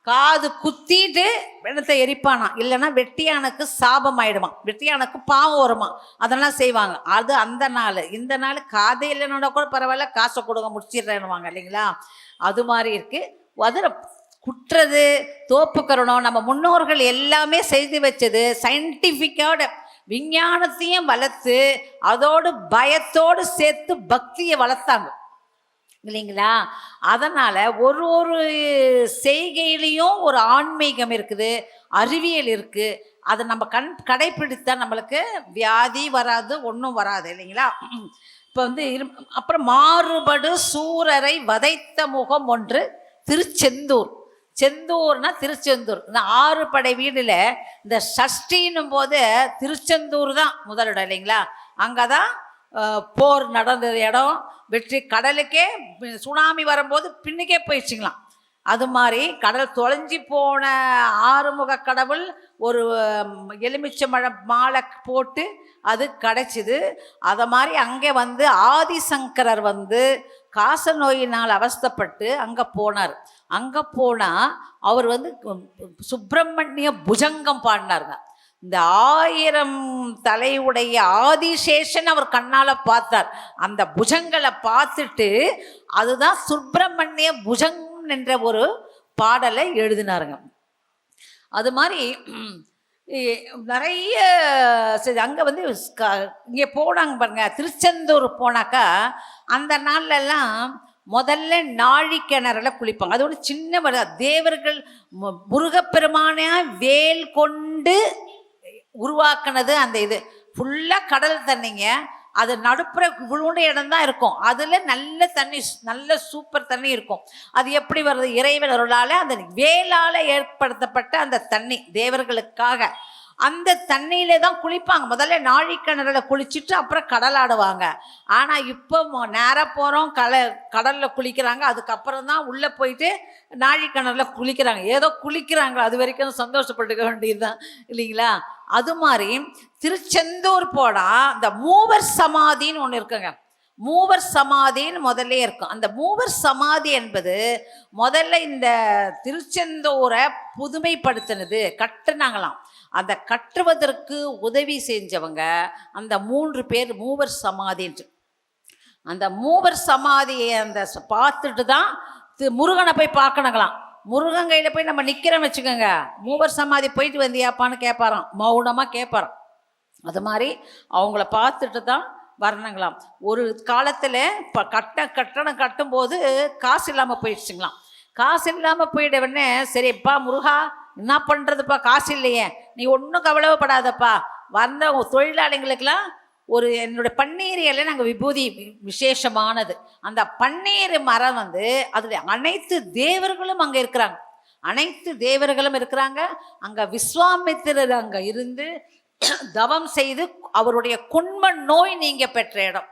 காது குத்திட்டு பிணத்தை எரிப்பானா, இல்லைன்னா வெட்டியானுக்கு சாபம் ஆயிடுமா, வெட்டியானுக்கு பாவம் வருமா, அதெல்லாம் செய்வாங்க. அது அந்த நாள். இந்த நாள் காதே இல்லைன்னா கூட பரவாயில்ல, காசை கொடுங்க முடிச்சிடுறேன்னுவாங்க இல்லைங்களா. அது மாதிரி இருக்கு. அதில் குட்டுறது தோப்புக்கரணம் நம்ம முன்னோர்கள் எல்லாமே செய்து வச்சது சயின்டிஃபிக்கோட விஞ்ஞானத்தையும் வளர்த்து அதோடு பயத்தோடு சேர்த்து பக்தியை வளர்த்தாங்க இல்லைங்களா. அதனால் ஒரு செய்கையிலையும் ஒரு ஆன்மீகம் இருக்குது, அறிவியல் இருக்குது. அதை நம்ம கடைப்பிடித்தா நம்மளுக்கு வியாதி வராது, ஒன்றும் வராது இல்லைங்களா. இப்போ வந்து அப்புறம் மாறுபடு சூரரை வதைத்த முகம் ஒன்று திருச்செந்தூர். செந்தூர்னா திருச்செந்தூர். இந்த 6 படை வீடில் இந்த சஷ்டின்னும் போது திருச்செந்தூர் தான் முதலிடம் இல்லைங்களா. அங்கே தான் போர் நடந்த இடம். வெற்றி கடலுக்கே சுனாமி வரும்போது பின்னுக்கே போயிடுச்சுங்களாம். அது மாதிரி கடல் தொலைஞ்சி போன ஆறுமுக கடவுள் ஒரு எலுமிச்சை மாலை போட்டு அது கிடைச்சிது. அதை மாதிரி அங்கே வந்து ஆதிசங்கரர் வந்து காச நோயினால் அவஸ்தைப்பட்டு அங்கே போனார். அங்கே போனால் அவர் வந்து சுப்பிரமணிய புஜங்கம் பாடினாருங்க. இந்த 1000 தலையுடைய ஆதிசேஷன் அவர் கண்ணால் பார்த்தார். அந்த புஜங்களை பார்த்துட்டு அதுதான் சுப்பிரமணிய புஜங்கம் என்ற ஒரு பாடலை எழுதினாருங்க. அது மாதிரி நிறைய அங்கே வந்து இங்கே போனாங்க பாருங்க. திருச்செந்தூர் போனாக்கா அந்த நாள்லெல்லாம் முதல்ல நாழிக்கிணறுல குளிப்பாங்க. அது ஒரு சின்ன தேவர்கள் முருகப்பெருமான வேல் கொண்டு உருவாக்குனது. அந்த இது ஃபுல்லாக கடல் தண்ணிங்க. அது நடுப்புற விழுண்ட இடம் தான் இருக்கும். அதில் நல்ல தண்ணி, நல்ல சூப்பர் தண்ணி இருக்கும். அது எப்படி வருது? இறைவன் அருளால் அந்த வேளால் ஏற்படுத்தப்பட்ட அந்த தண்ணி தேவர்களுக்காக. அந்த தண்ணியில தான் குளிப்பாங்க. முதல்ல நாழிக்கிணறுல குளிச்சுட்டு அப்புறம் கடலாடுவாங்க. ஆனால் இப்போ நேராக போகிறோம், கடலில் குளிக்கிறாங்க. அதுக்கப்புறம் தான் உள்ளே போயிட்டு நாழிக்கிணறுல குளிக்கிறாங்க. ஏதோ குளிக்கிறாங்க, அது வரைக்கும் சந்தோஷப்பட்டுக்க வேண்டியது தான் இல்லைங்களா? அது மாதிரி திருச்செந்தூர் போனால் இந்த மூவர் சமாதின்னு ஒன்று இருக்குங்க. மூவர் சமாதின்னு முதல்ல இருக்கும். அந்த மூவர் சமாதி என்பது முதல்ல இந்த திருச்செந்தூரை புதுமைப்படுத்தினது, கட்டுனாங்களாம். அந்த கட்டுவதற்கு உதவி செஞ்சவங்க அந்த 3 பேர் மூவர் சமாதின்று. அந்த மூவர் சமாதியை அந்த பார்த்துட்டு தான் முருகனை போய் பார்க்கணுங்களாம். முருகன் கையில் போய் நம்ம நிற்கிறோம் வச்சுக்கோங்க, மூவர் சமாதி போயிட்டு வந்தியாப்பான்னு கேட்பாராம், மௌனமாக கேட்பாராம். அது மாதிரி அவங்கள பார்த்துட்டு தான் வரணுங்களாம். ஒரு காலத்தில் இப்போ கட்டணம் கட்டும்போது காசு இல்லாமல் போயிடுச்சுங்களாம். காசு இல்லாமல் போயிடவுடனே, சரிப்பா முருகா என்ன பண்ணுறதுப்பா, காசு இல்லையே, நீ ஒன்றும் கவலைப்படாதப்பா, வந்த தொழிலாளிகளுக்கெல்லாம் ஒரு என்னுடைய பன்னீர் இலை நாங்கள் விபூதி விசேஷமானது. அந்த பன்னீர் மரம் வந்து அதில் அனைத்து தேவர்களும் அங்கே இருக்கிறாங்க. அனைத்து தேவர்களும் இருக்கிறாங்க. அங்கே விஸ்வாமித்திரர் அங்கே இருந்து தவம் செய்து அவருடைய குண்ம நோய் நீங்க பெற்ற இடம்.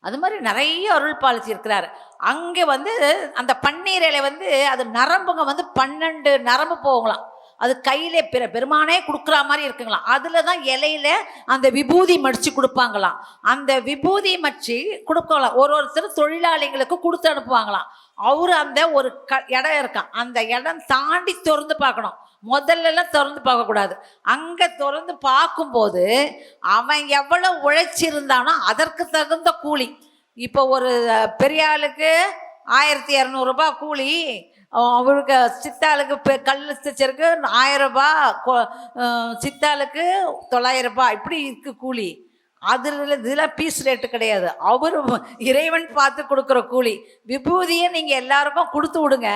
அது மாதிரி நிறைய அருள் பாலிச்சு இருக்கிறார். அங்கே வந்து அந்த பன்னீர் இலை வந்து அது நரம்புங்க வந்து 12 நரம்பு போகலாம். அது கையிலே பெருமானே கொடுக்குற மாதிரி இருக்குங்களாம். அதில் தான் இலையில அந்த விபூதி மடித்து கொடுப்பாங்களாம். அந்த விபூதி மடித்து கொடுக்கலாம். ஒருத்தர் தொழிலாளிகளுக்கு கொடுத்து அனுப்புவாங்களாம். அவரு அந்த ஒரு இடம் இருக்கான், அந்த இடம் தாண்டி திறந்து பார்க்கணும். முதல்லலாம் திறந்து பார்க்கக்கூடாது. அங்கே திறந்து பார்க்கும்போது அவன் எவ்வளோ உழைச்சிருந்தானோ அதற்கு தகுந்த கூலி. இப்போ ஒரு பெரிய ஆளுக்கு 1200 ரூபாய் கூலி, அவருக்கு சித்தாளுக்கு கல் தச்சருக்கு 1000 ரூபாய், சித்தாளுக்கு 900 ரூபாய், இப்படி இருக்கு கூலி. இதெல்லாம் பீஸ் ரேட்டு கிடையாது. அவர் இறைவன் பார்த்து கொடுக்குற கூலி. விபூதியை நீங்கள் எல்லாருக்கும் கொடுத்து விடுங்க,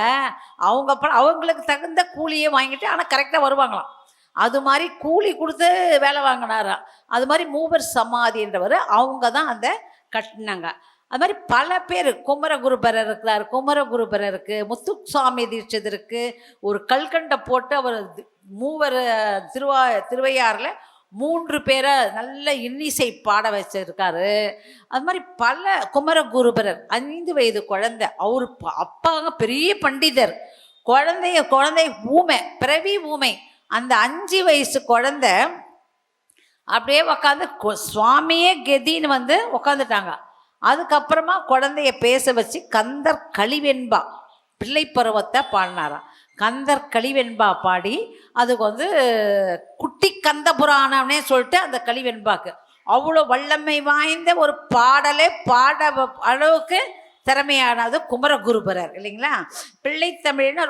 அவங்களுக்கு தகுந்த கூலியை வாங்கிட்டு ஆனால் கரெக்டாக வருவாங்களாம். அது மாதிரி கூலி கொடுத்து வேலை வாங்கினாராம். அது மாதிரி மூவர் சமாதின்றவர் அவங்க தான் அந்த கட்டினாங்க. அது மாதிரி பல பேர், குமரகுருபரர் இருக்கிறார், குமரகுருபரருக்கு, முத்துசுவாமி தீட்சிதருக்கு ஒரு கல்கண்டை போட்டு அவர் மூவர் திருவையாறில் 3 பேரை நல்ல இன்னிசை பாட வச்சிருக்காரு. அது மாதிரி பல குமரகுருபரர் 5 வயது குழந்தை, அவரு அப்பாங்க பெரிய பண்டிதர், குழந்தை ஊமை, பிறவி ஊமை. அந்த 5 வயசு குழந்தை அப்படியே உக்காந்து சுவாமியே கெதின்னு வந்து உக்காந்துட்டாங்க. அதுக்கப்புறமா குழந்தைய பேச வச்சு கந்தர் கலிவெண்பா பிள்ளை பருவத்தை பாடினாராம். கந்தர் கலிவெண்பா பாடி அதுக்கு வந்து குட்டி கந்த புராணம்னே சொல்லிட்டு அந்த கலிவெண்பாக்கு அவ்வளோ வல்லமை வாய்ந்த ஒரு பாடலே பாட அளவுக்கு திறமையானது குமரகுருபரர் இல்லைங்களா? பிள்ளைத்தமிழ்னா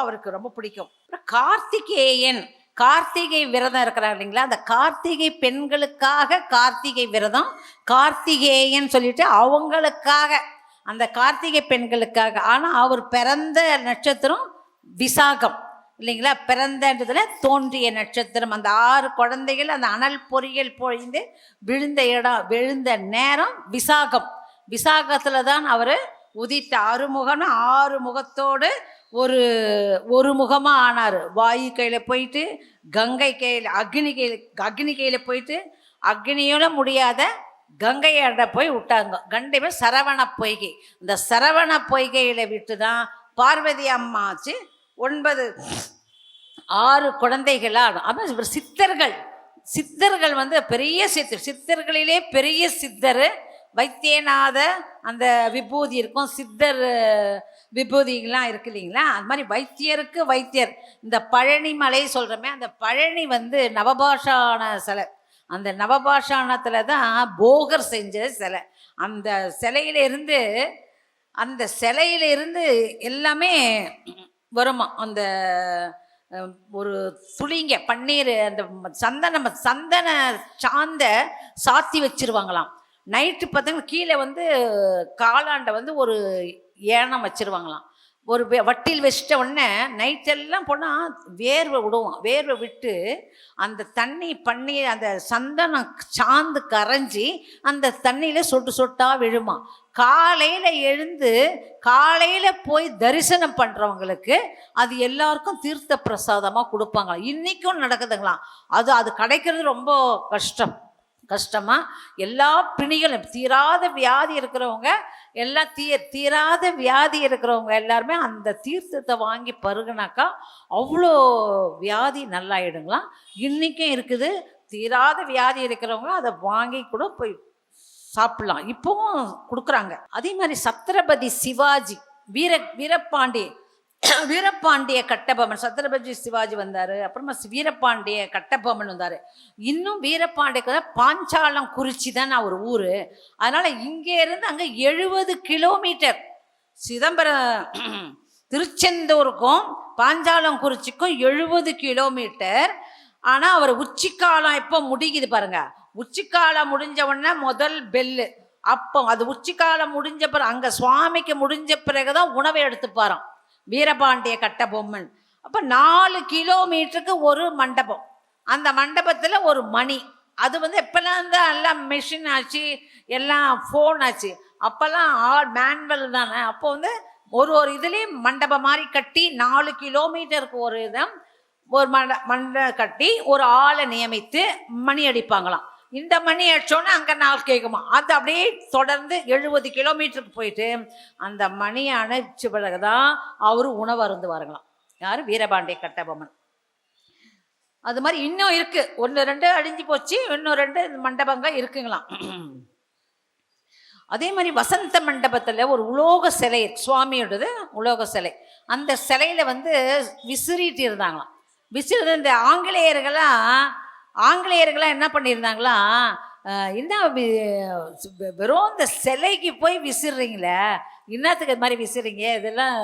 அவருக்கு ரொம்ப பிடிக்கும். கார்த்திகேயன், கார்த்திகை விரதம் இருக்கிறார் இல்லைங்களா? அந்த கார்த்திகை பெண்களுக்காக கார்த்திகை விரதம், கார்த்திகேயன் சொல்லிட்டு அவங்களுக்காக, அந்த கார்த்திகை பெண்களுக்காக. ஆனால் அவர் பிறந்த நட்சத்திரம் விசாகம் இல்லைங்களா? பிறந்தன்றதுல தோன்றிய நட்சத்திரம். அந்த 6 குழந்தைகள் அந்த அனல் பொறியல் பொழிந்து விழுந்த நேரம் விசாகம். விசாகத்தில் தான் அவர் உதித்த. அறுமுகம்னு 6 முகத்தோடு ஒரு முகமாக ஆனார். வாயு கையில் போயிட்டு, கங்கை கையில், அக்னி கையில் போயிட்டு, அக்னியோட முடியாத கங்கையாட போய் விட்டாங்க. கண்டிப்பாக சரவண பொய்கை. இந்த சரவண பொய்கையில் விட்டு தான் பார்வதி அம்மாச்சு 6 குழந்தைகளாக. அப்புறம் இவர் சித்தர்கள் வந்து பெரிய சித்தர்களிலே பெரிய சித்தர் வைத்தியநாத அந்த விபூதி இருக்கும், சித்தர் விபூதிகள்லாம் இருக்கு இல்லைங்களா? அது மாதிரி வைத்தியருக்கு வைத்தியர். இந்த பழனி மலை சொல்கிறோமே, அந்த பழனி வந்து நவபாஷான சிலை. அந்த நவபாஷானத்தில் தான் போகர் செஞ்ச சிலை. அந்த சிலையிலிருந்து எல்லாமே வருமா. அந்த ஒரு துளிங்க பன்னீர், அந்த சந்தன சாந்த சாத்தி வச்சிருவாங்களாம். நைட்டு பார்த்தீங்கன்னா கீழே வந்து காலாண்டை வந்து ஒரு ஏனம் வச்சிருவாங்களாம். ஒரு வட்டில் வச்சிட்ட உடனே நைட்டெல்லாம் போனால் வேர்வை விடுவோம். வேர்வை விட்டு அந்த தண்ணி பண்ணி அந்த சந்தனம் சாந்து கரைஞ்சி அந்த தண்ணியில் சொட்டு சொட்டாக விழுமா. காலையில் எழுந்து காலையில் போய் தரிசனம் பண்ணுறவங்களுக்கு அது எல்லாருக்கும் தீர்த்த பிரசாதமாக கொடுப்பாங்க. இன்றைக்கும் நடக்குதுங்களாம். அது கிடைக்கிறது ரொம்ப கஷ்டமாக எல்லா பிணிகளும் தீராத வியாதி இருக்கிறவங்க எல்லாம் தீராத வியாதி இருக்கிறவங்க எல்லாருமே அந்த தீர்த்தத்தை வாங்கி பருகுனாக்கா அவ்வளோ வியாதி நல்லாயிடுங்களாம். இன்றைக்கும் இருக்குது. தீராத வியாதி இருக்கிறவங்க அதை வாங்கி கூட போய் சாப்பிடலாம். இப்போவும் கொடுக்குறாங்க. அதே மாதிரி சத்ரபதி சிவாஜி வீரபாண்டிய கட்டபொம்மன், சத்ரபதி சிவாஜி வந்தார். அப்புறமா வீரபாண்டிய கட்டபொம்மன் வந்தார். இன்னும் வீரபாண்டிய பாஞ்சாலம் குறிச்சி தான் ஒரு ஊர். அதனால் இங்கேருந்து அங்கே 70 கிலோமீட்டர் சிதம்பரம் திருச்செந்தூருக்கும் பாஞ்சாலம் குறிச்சிக்கும் 70 கிலோமீட்டர். ஆனால் அவர் உச்சிக்காலம் எப்போ முடிக்குது பாருங்க. உச்சிக்காலம் முடிஞ்ச உடனே முதல் பெல்லு. அப்போ அது உச்சிக்காலம் முடிஞ்ச பிறகு அங்கே சுவாமிக்கு முடிஞ்ச பிறகுதான் உணவை எடுத்துப்பாராம் வீரபாண்டிய கட்டபொம்மன். அப்போ 4 கிலோமீட்டருக்கு ஒரு மண்டபம். அந்த மண்டபத்தில் ஒரு மணி. அது எப்போல்லாம் தான் எல்லாம் மெஷின் ஆச்சு, எல்லாம் ஃபோன் ஆச்சு. அப்போல்லாம் மேன்வல் தானே. அப்போ ஒரு இதுலேயும் மண்டபம் மாதிரி கட்டி 4 கிலோமீட்டருக்கு ஒரு இடம் ஒரு மண்டபம் கட்டி ஒரு ஆளை நியமித்து மணி அடிப்பாங்களாம். இந்த மணி அடிச்சோன்னே அங்கே 4 கேட்குமா. அது அப்படியே தொடர்ந்து 70 கிலோமீட்டருக்கு போயிட்டு அந்த மணியை அணைச்ச பிறகுதான் அவரு உணவு அருந்துவாருங்களாம். யார்? வீரபாண்டிய கட்டபொம்மன். அது மாதிரி இன்னும் இருக்கு. 1 2 அழிஞ்சு போச்சு, இன்னும் 2 மண்டபங்க இருக்குங்களாம். அதே மாதிரி வசந்த மண்டபத்தில் ஒரு உலோக சிலை, சுவாமியோடது உலோக சிலை. அந்த சிலையில விசிறிட்டு இருந்தாங்களாம். இந்த ஆங்கிலேயர்களாம் என்ன பண்ணியிருந்தாங்களா, என்ன வெறும் இந்த சிலைக்கு போய் விசிறீங்களே, இன்னத்துக்கு இது மாதிரி விசிறீங்க, இதெல்லாம்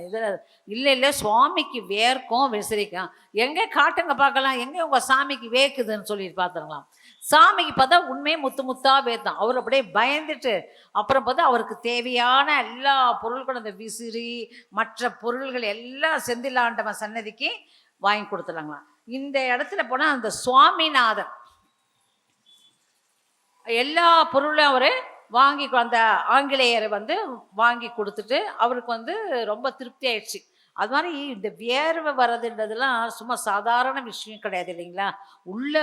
இதெல்லாம் இல்லை சுவாமிக்கு வேர்க்கும் விசிறிக்கும், எங்கே காட்டுங்க பார்க்கலாம், எங்கே உங்கள் சாமிக்கு வேக்குதுன்னு சொல்லிட்டு பார்த்துருங்களாம். சாமிக்கு பார்த்தா உண்மையே முத்தாக வேர்த்தான். அவர் அப்படியே பயந்துட்டு அப்புறம் பார்த்தா அவருக்கு தேவையான எல்லா பொருட்களும் இந்த விசிறி மற்ற பொருள்கள் எல்லாம் செந்திலாண்டவன் சன்னதிக்கு வாங்கி கொடுத்துருங்களாம். இந்த இடத்துல போனால் அந்த சுவாமிநாதன் எல்லா பொருளும் அவர் வாங்கி அந்த ஆங்கிலேயரை வாங்கி கொடுத்துட்டு அவருக்கு ரொம்ப திருப்தி ஆயிடுச்சு. அது மாதிரி இந்த வியர்வை வர்றதுன்றதுலாம் சும்மா சாதாரண விஷயம் கிடையாது இல்லைங்களா. உள்ளே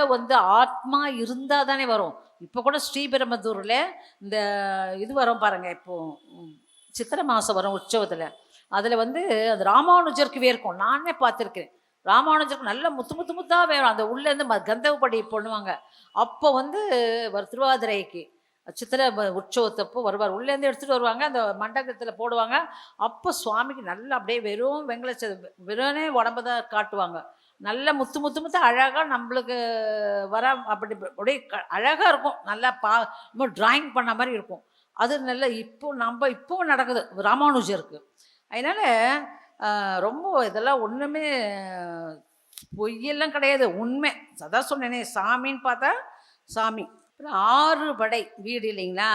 ஆத்மா இருந்தால் தானே வரும். இப்போ கூட ஸ்ரீபெரும்புதூரில் இந்த இது வரும் பாருங்கள், இப்போது சித்திரை மாதம் வரும் உற்சவத்தில். அதில் அது ராமானுஜருக்கு வேர்க்கும். நானே பார்த்துருக்கேன். ராமானுஜருக்கு நல்ல முத்தாக வேணும். அந்த உள்ளேருந்து கந்தவப்படி பண்ணுவாங்க. அப்போ திருவாதிரைக்கு சித்திரை உற்சவத்தப்போ வருவார். உள்ளேருந்து எடுத்துகிட்டு வருவாங்க, அந்த மண்டபத்தில் போடுவாங்க. அப்போ சுவாமிக்கு நல்லா அப்படியே வெறும் வெறும்னே உடம்பு தான் காட்டுவாங்க. நல்ல முத்து அழகாக நம்மளுக்கு வர அப்படி அப்படியே அழகாக இருக்கும். நல்லா டிராயிங் பண்ண மாதிரி இருக்கும். அது நல்ல இப்போவும் நடக்குது ராமானுஜருக்கு. அதனால் ரொம்ப இதெல்லாம் ஒன்றுமே பொய்யெல்லாம் கிடையாது, உண்மை. அதான் சொன்னேனே, சாமின்னு பார்த்தா சாமி. 6 படை வீடு இல்லைங்களா.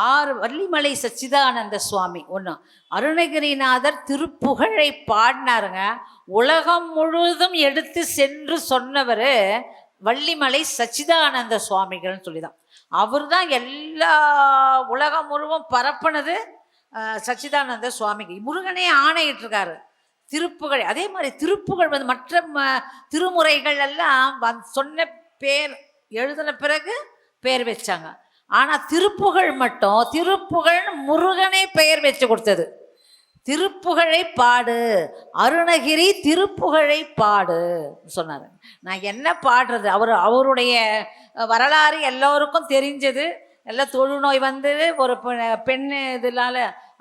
6 வள்ளிமலை சச்சிதானந்த சுவாமி ஒன்று. அருணகிரிநாதர் திருப்புகழை பாடினாருங்க. உலகம் முழுவதும் எடுத்து சென்று சொன்னவர் வள்ளிமலை சச்சிதானந்த சுவாமிகள்னு சொல்லி தான். அவர் தான் எல்லா உலகம் முழுவதும் பரப்புனது சச்சிதானந்த சுவாமிக்கு. முருகனே ஆணையிட்டிருக்காரு திருப்புகழ். அதே மாதிரி திருப்புகழ் மற்ற திருமுறைகள் எல்லாம் சொன்ன பேர் எழுதின பிறகு பேர் வச்சாங்க. ஆனால் திருப்புகழ் மட்டும் திருப்புகழ் முருகனே பெயர் வச்சு கொடுத்தது. திருப்புகழை பாடு அருணகிரி, திருப்புகழை பாடு சொன்னார். நான் என்ன பாடுறது? அவருடைய வரலாறு எல்லோருக்கும் தெரிஞ்சது. எல்லாம் தொழுநோய் ஒரு பெண் இதனால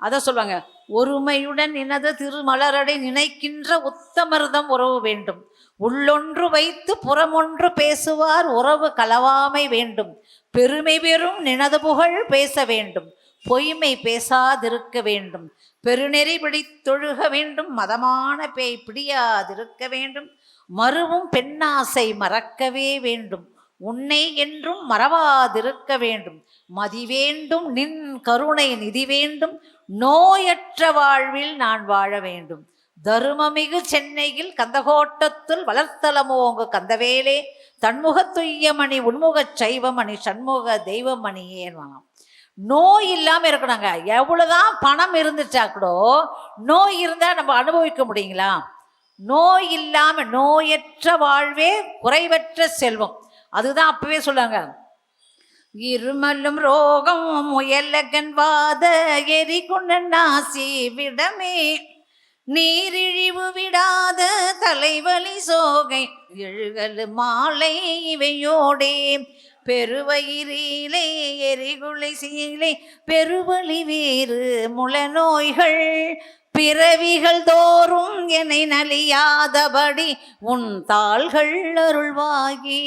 அதை சொல்லுவாங்க. ஒருமையுடன் இனது திருமலரடை நினைக்கின்ற உத்தமர்தம் உறவு வேண்டும். உள்ளொன்று வைத்து புறமொன்று பேசுவார் உறவு கலவாமை வேண்டும். பெருமை பெறும் நினது புகழ் பேச வேண்டும். பொய்மை பேசாதிருக்க வேண்டும். பெருநெறி பிடித்தொழுக வேண்டும். மதமான பேய் பிடியாதிருக்க வேண்டும். மறுவும் பெண்ணாசை மறக்கவே வேண்டும். உன்னை என்றும் மறவாதிருக்க வேண்டும். மதி வேண்டும் நின் கருணை நிதி வேண்டும். நோயற்ற வாழ்வில் நான் வாழ வேண்டும். தருமமிகு சென்னையில் கந்தகோட்டத்தில் வளர்த்தலமோங்கு கந்தவேலே தன்முகத்துய்யமணி உன்முகச் சைவமணி சண்முக தெய்வமணியேன்னு. நோய் இல்லாம இருக்கணுங்க. எவ்வளவுதான் பணம் இருந்துச்சா கூட நோய் இருந்தா நம்ம அனுபவிக்க முடியுங்களா? நோய் இல்லாம நோயற்ற வாழ்வே குறைவற்ற செல்வம். அதுதான் அப்பவே சொல்லுவாங்க, இருமலும் ரோகம் முயலகன் வாத எரி கொண்ட நாசி விடமே நீரிழிவு விடாத தலைவலி சோகை எழுகலு மாலை இவையோடே பெருவயிரிலே எரிகுலை சீலை பெருவழி வேறு முள நோய்கள் பிறவிகள் தோறும் என்னை நலியாதபடி உன் தாள்கள் அருள்வாகி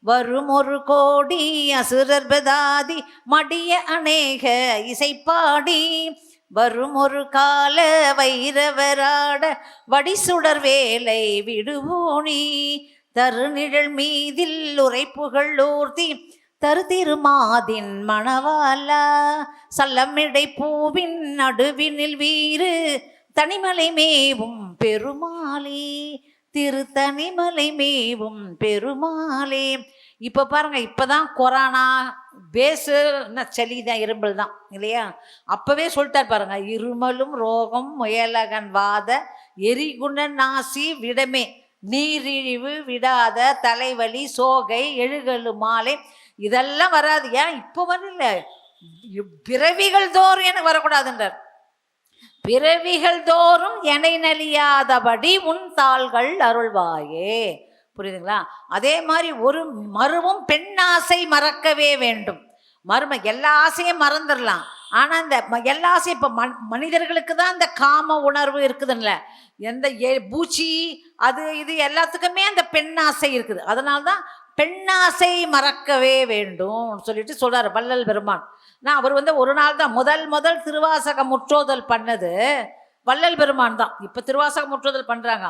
வரும் ஒரு கோடி அசுரர்பதாதி மடிய அநேக இசைப்பாடி வரும் ஒரு கால வைரவராட வடிசுடர் வேலை விடுவோனி தருநிழல் மீதில் உரைப்புகள் ஊர்த்தி தரு திருமாதின் மணவாலா சல்லமிடை பூவின் நடுவினில் வீறு தனிமலை மேவும் பெருமாளே திருத்தனிமலை மேவும் பெருமாளே. இப்போ பாருங்க, இப்போதான் கொரோனா பேசு சளிதான் இருமல் தான் இல்லையா? அப்பவே சொல்லிட்டார் பாருங்க, இருமலும் ரோகம் முயலகன் வாத எரிகுண நாசி விடமே நீரிழிவு விடாத தலைவலி சோகை எழுகலு மாலை இதெல்லாம் வராது. ஏன் இப்போ வரல? பிறவிகள் தோறும் எனக்கு வரக்கூடாதுன்றார். பிறவிகள் தோறும் எனை நலியாதபடி உன் தாள்கள் அருள்வாயே. புரியுதுங்களா? அதே மாதிரி ஒரு மருவும் பெண்ணாசை மறக்கவே வேண்டும். மரும எல்லா ஆசையும் மறந்துடலாம். ஆனால் இந்த எல்லா ஆசையும் இப்போ மனிதர்களுக்கு தான் இந்த காம உணர்வு இருக்குதுல்ல, எந்த பூச்சி அது இது எல்லாத்துக்குமே அந்த பெண்ணாசை இருக்குது. அதனால தான் பெண்ணாசை மறக்கவே வேண்டும் சொல்லிட்டு சொல்றாரு வள்ளல் பெருமான். நான் அவர் ஒரு நாள் தான் முதல் திருவாசக முற்றோதல் பண்ணது வள்ளல் பெருமான் தான். இப்போ திருவாசக முற்றோதல் பண்ணுறாங்க.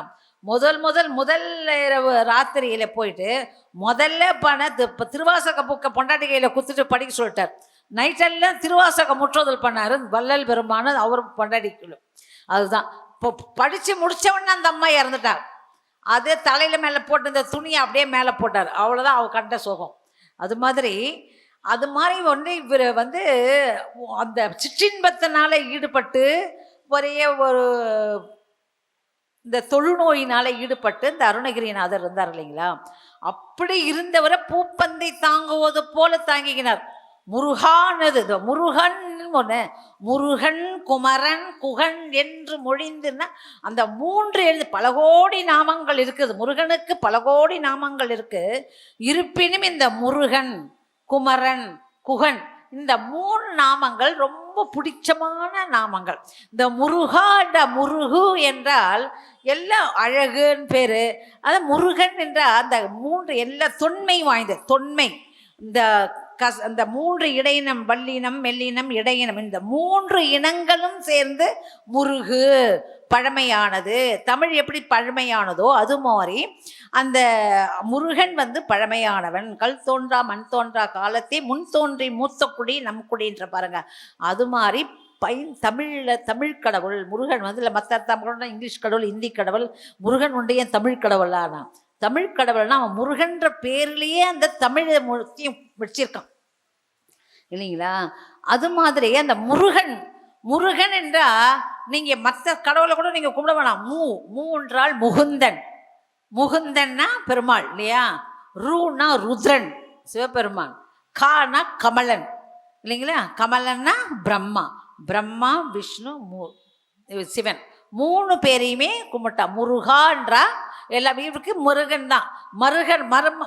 முதல் இரவு ராத்திரியில போயிட்டு முதல்ல இப்போ திருவாசக புக்கை பொண்டாட்டி கையில் குத்துட்டு படிக்க சொல்லிட்டார். நைட்டெல்லாம் திருவாசக முற்றோதல் பண்ணாரு வள்ளல் பெருமான அவர் பொண்டாட்டிக்குள்ள. அதுதான் இப்போ படித்து முடித்தவொடனே அந்த அம்மா இறந்துட்டார். அதே தலையில் மேலே போட்டு இந்த துணியை அப்படியே மேலே போட்டார். அவ்வளோதான் அவ கண்ட சோகம். அது மாதிரி இவர் அந்த சிற்றின்பத்தினால ஈடுபட்டு ஒரே ஒரு இந்த தொழுநோயினால ஈடுபட்டு இந்த அருணகிரிநாதர் இருந்தார் இல்லைங்களா? அப்படி இருந்தவரை பூப்பந்தை தாங்குவது போல தாங்கிக்கினார். முருகானது முருகன் ஒன்று, முருகன் குமரன் குகன் என்று மொழிந்துன்னா அந்த 3 எழுது பல கோடி நாமங்கள் இருக்குது. முருகனுக்கு பல கோடி நாமங்கள் இருக்கு. இருப்பினும் இந்த முருகன் குமரன் குகன் இந்த 3 நாமங்கள் ரொம்ப பிடிச்சமான நாமங்கள். இந்த முருகு என்றால் எல்லாம் அழகுன்னு பேரு. அது முருகன் என்றால் அந்த 3 எல்லா தொன்மை வாய்ந்த தொன்மை. இந்த அந்த 3 இடையினம் வல்லினம் மெல்லினம் இடையினம் இந்த 3 இனங்களும் சேர்ந்து முருகு பழமையானது. தமிழ் எப்படி பழமையானதோ அது மாதிரி அந்த முருகன் பழமையானவன். கல் தோன்றா மண் தோன்றா காலத்தை முன் தோன்றி மூத்த குடி நம் குடின்ற பாருங்க. அது மாதிரி தமிழ் கடவுள் முருகன் இல்லை மற்ற தமிழ் இங்கிலீஷ் கடவுள் இந்தி கடவுள் முருகன் உடைய தமிழ் கடவுளானா தமிழ் கடவுள்னா அவன் முருகன்ற பேர்லேயே அந்த தமிழை வச்சிருக்கான் இல்லைங்களா? அது மாதிரி அந்த முருகன் என்றால் நீங்கள் மற்ற கடவுளை கூட நீங்கள் கும்பிட வேணாம். மூ என்றால் முகுந்தன்னா பெருமாள் இல்லையா? ரூனா ருத்ரன் சிவபெருமான். கானா கமலன் இல்லைங்களா? கமலன்னா பிரம்மா விஷ்ணு சிவன் 3 பேரையுமே கும்பிட்டா. முருகான்றா எல்லா இவருக்கு முருகன் தான்.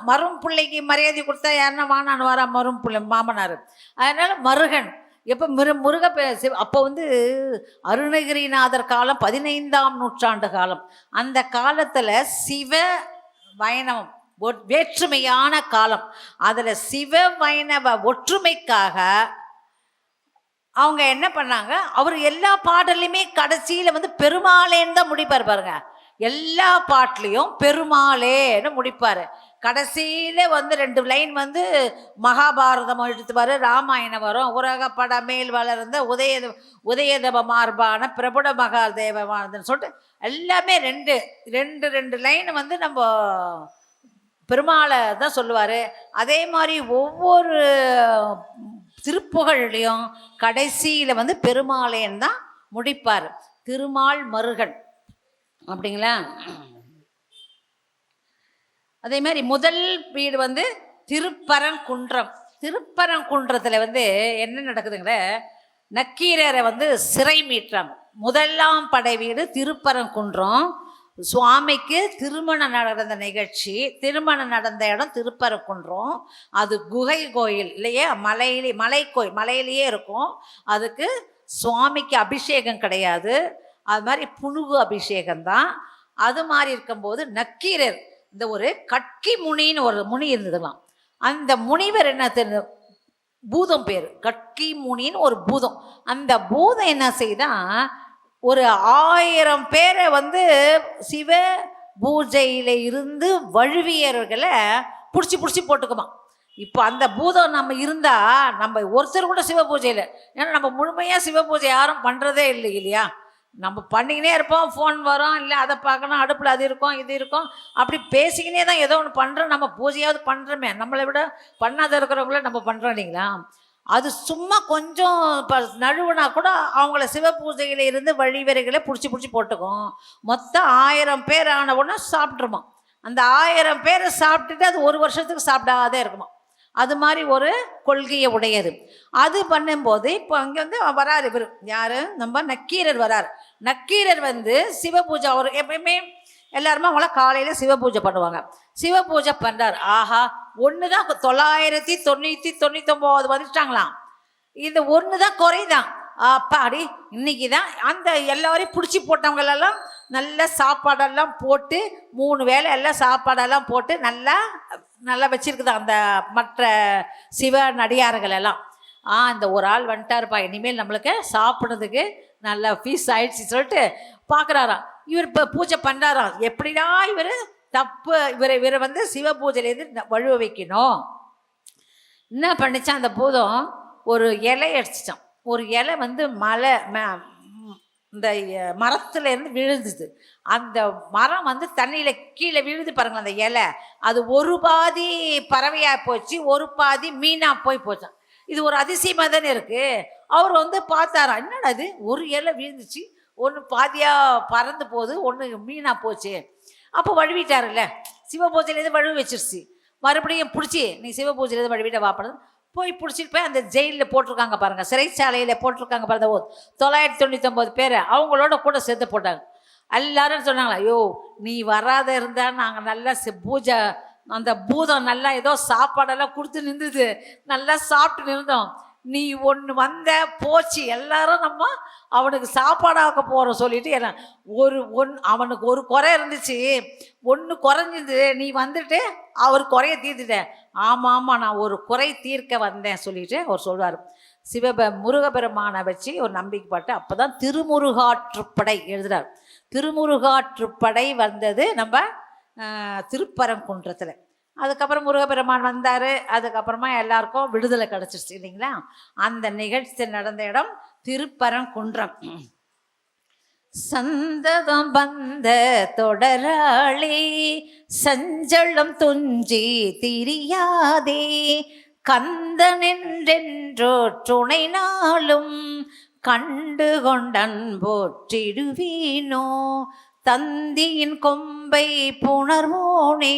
மரும் பிள்ளைக்கு மரியாதை கொடுத்தா யாருன்னா வானான்னு வரா மரும் பிள்ளை மாமனார். அதனால மருகன் எப்போ முருக அப்போ அருணகிரிநாதர் காலம் 15ஆம் நூற்றாண்டு காலம். அந்த காலத்தில் சிவ வைணவம் வேற்றுமையான காலம். அதில் சிவ வைணவ ஒற்றுமைக்காக அவங்க என்ன பண்ணாங்க, அவர் எல்லா பாடலையுமே கடைசியில் பெருமாளேன்னு தான் முடிப்பார் பாருங்க. எல்லா பாட்டிலையும் பெருமாளேன்னு முடிப்பார். கடைசியில் வந்து 2 லைன் வந்து மகாபாரதம் எடுத்துவார், ராமாயணம் வரும். உலகப்பட மேல் வளர்ந்த உதயதப மார்பான பிரபுட மகாதேவமானதுன்னு சொல்லிட்டு எல்லாமே ரெண்டு லைன் வந்து நம்ம பெருமாளை தான் சொல்லுவார். அதே மாதிரி ஒவ்வொரு திருப்புகழ்லையும் கடைசியில் வந்து பெருமாளேன்னு தான் முடிப்பார். திருமால் மருகன் அப்படிங்களா. அதே மாதிரி முதல் வீடு வந்து திருப்பரங்குன்றம். திருப்பரங்குன்றத்தில் வந்து என்ன நடக்குதுங்கிற, நக்கீரரை வந்து சிறை மீட்டுறாங்க. முதலாம் படை வீடு திருப்பரங்குன்றம். சுவாமிக்கு திருமணம் நடந்த நிகழ்ச்சி, திருமணம் நடந்த இடம் திருப்பரங்குன்றம். அது குகை கோயில் இல்லையா, மலை கோயில், மலையிலேயே இருக்கும். அதுக்கு சுவாமிக்கு அபிஷேகம் கிடையாது, அது மாதிரி புனுகு அபிஷேகம்தான். அது மாதிரி இருக்கும்போது நக்கீரர், இந்த ஒரு கட்கி முனின்னு ஒரு முனி இருந்ததுலாம். அந்த முனிவர் என்ன பூதம் பேர் கட்கி முனின்னு ஒரு பூதம். அந்த பூதம் என்ன செய்தா, ஒரு 1000 பேரை வந்து சிவ பூஜையில் இருந்து வழுவியர்களை பிடிச்சி போட்டுக்குமா. இப்போ அந்த பூதம் நம்ம இருந்தால் நம்ம ஒருத்தர் கூட சிவ பூஜையில், ஏன்னா நம்ம முழுமையாக சிவ பூஜை யாரும் பண்ணுறதே இல்லை இல்லையா. நம்ம பண்ணிக்கினே இருப்போம், ஃபோன் வரும், இல்லை அதை பார்க்கணும், அடுப்பில் அது இருக்கும் இது இருக்கும், அப்படி பேசிக்கினே தான் ஏதோ ஒன்று பண்ணுறோம். நம்ம பூஜையாவது பண்ணுறோமே, நம்மளை விட பண்ணாத இருக்கிறவங்கள நம்ம பண்ணுறோம் இல்லைங்களா. அது சும்மா கொஞ்சம் இப்போ நழுவுனா கூட அவங்கள சிவ பூஜையில் இருந்து வழிவரைகளை பிடிச்சி போட்டுக்கும். மொத்தம் 1000 பேர் ஆன உடனே சாப்பிட்ருமா. அந்த 1000 பேரை சாப்பிட்டுட்டு அது 1 வருஷத்துக்கு சாப்பிடாதே இருக்குமா. அது மாதிரி ஒரு கொள்கையை உடையது. அது பண்ணும்போது இப்போ அங்கே வந்து வராரு இவர், யார், நம்ம நக்கீரர் வராரு. நக்கீரர் வந்து சிவ பூஜை, அவர் எப்பயுமே எல்லாருமே அவங்கள காலையில் சிவ பூஜை பண்ணுவாங்க. சிவ பூஜை பண்ணுறார். ஆஹா, ஒன்று தான் 999 வந்துட்டாங்களாம். இந்த ஒன்று தான் குறைதான். அப்பாடி இன்னைக்கு தான் அந்த எல்லாரையும் பிடிச்சி போட்டவங்களெல்லாம் நல்ல சாப்பாடெல்லாம் போட்டு 3 வேளை எல்லாம் சாப்பாடெல்லாம் போட்டு நல்லா வச்சிருக்குது அந்த மற்ற சிவ நடிகார்கள் எல்லாம். இந்த ஒரு ஆள் வந்துட்டாருப்பா, இனிமேல் நம்மளுக்கு சாப்பிட்றதுக்கு நல்ல ஃபீஸ் ஆயிடுச்சு சொல்லிட்டு பார்க்குறாராம். இவர் இப்போ பூஜை பண்ணுறாராம். எப்படின்னா இவர் தப்பு, இவரை வந்து சிவ பூஜையிலேருந்து வழுவ வைக்கணும். என்ன பண்ணிச்சான் அந்த பூதம், ஒரு இலை அடிச்சிச்சான். ஒரு இலை வந்து இந்த மரத்துலேருந்து விழுந்துது. அந்த மரம் வந்து தண்ணியில் கீழே விழுது பாருங்களேன் அந்த இலை. அது ஒரு பாதி பறவையாக போச்சு, ஒரு பாதி மீனாக போச்சான். இது ஒரு அதிசயமாக தானே இருக்குது. அவர் வந்து பார்த்தாராம், என்னடா இது, ஒரு இலை விழுந்துச்சு, ஒன்று பாதியாக பறந்து போகுது, ஒன்று மீனாக போச்சு. அப்போ வழுவிட்டார்ல, சிவ பூஜையிலேருந்து வழுவி வச்சிருச்சு. மறுபடியும் பிடிச்சி நீ சிவ பூஜையிலேருந்து வழுவிட்ட வாப்பறது போய் பிடிச்சிட்டு போய் அந்த ஜெயிலில் போட்டிருக்காங்க பாருங்கள், சிறைச்சாலையில் போட்டிருக்காங்க பாருங்க. 999 பேரை அவங்களோட கூட சேர்த்து போட்டாங்க. எல்லாரும் சொன்னாங்களா, ஐயோ நீ வராத இருந்தால் நாங்கள் நல்லா பூஜை, அந்த பூதம் நல்லா ஏதோ சாப்பாடெல்லாம் கொடுத்து நின்றுது, நல்லா சாப்பிட்டு நின்றோம். நீ ஒன்று வந்த போச்சு, எல்லாரும் நம்ம அவனுக்கு சாப்பாடாக்க போகிறோம் சொல்லிட்டு எல்லாம் அவனுக்கு ஒரு குறை இருந்துச்சு, ஒன்று குறைஞ்சிது, நீ வந்துட்டு அவர் குறைய தீர்த்துட்ட. ஆமாம் நான் ஒரு குறை தீர்க்க வந்தேன் சொல்லிட்டு அவர் சொல்வார். முருகப்பெருமானை வச்சு ஒரு நம்பிக்கைப்பட்டு அப்போ தான் திருமுருகாற்றுப்படை எழுதுகிறார். திருமுருகாற்றுப்படை வந்தது நம்ம திருப்பரங்குன்றத்தில். அதுக்கப்புறம் முருகப்பெருமான் வந்தார். அதுக்கப்புறமா எல்லாருக்கும் விடுதலை கிடச்சிருச்சு இல்லைங்களா. அந்த நிகழ்ச்சி நடந்த இடம் திருப்பரங்குன்றம். சந்ததம் வந்த தொடராளே சஞ்சலம் துஞ்சி திரியாதே, கந்தனென்றென்றோ துணை நாளும் கண்டு கொண்டன் போற்றிடுவீனோ, தந்தியின் கொம்பை புணர்வோனே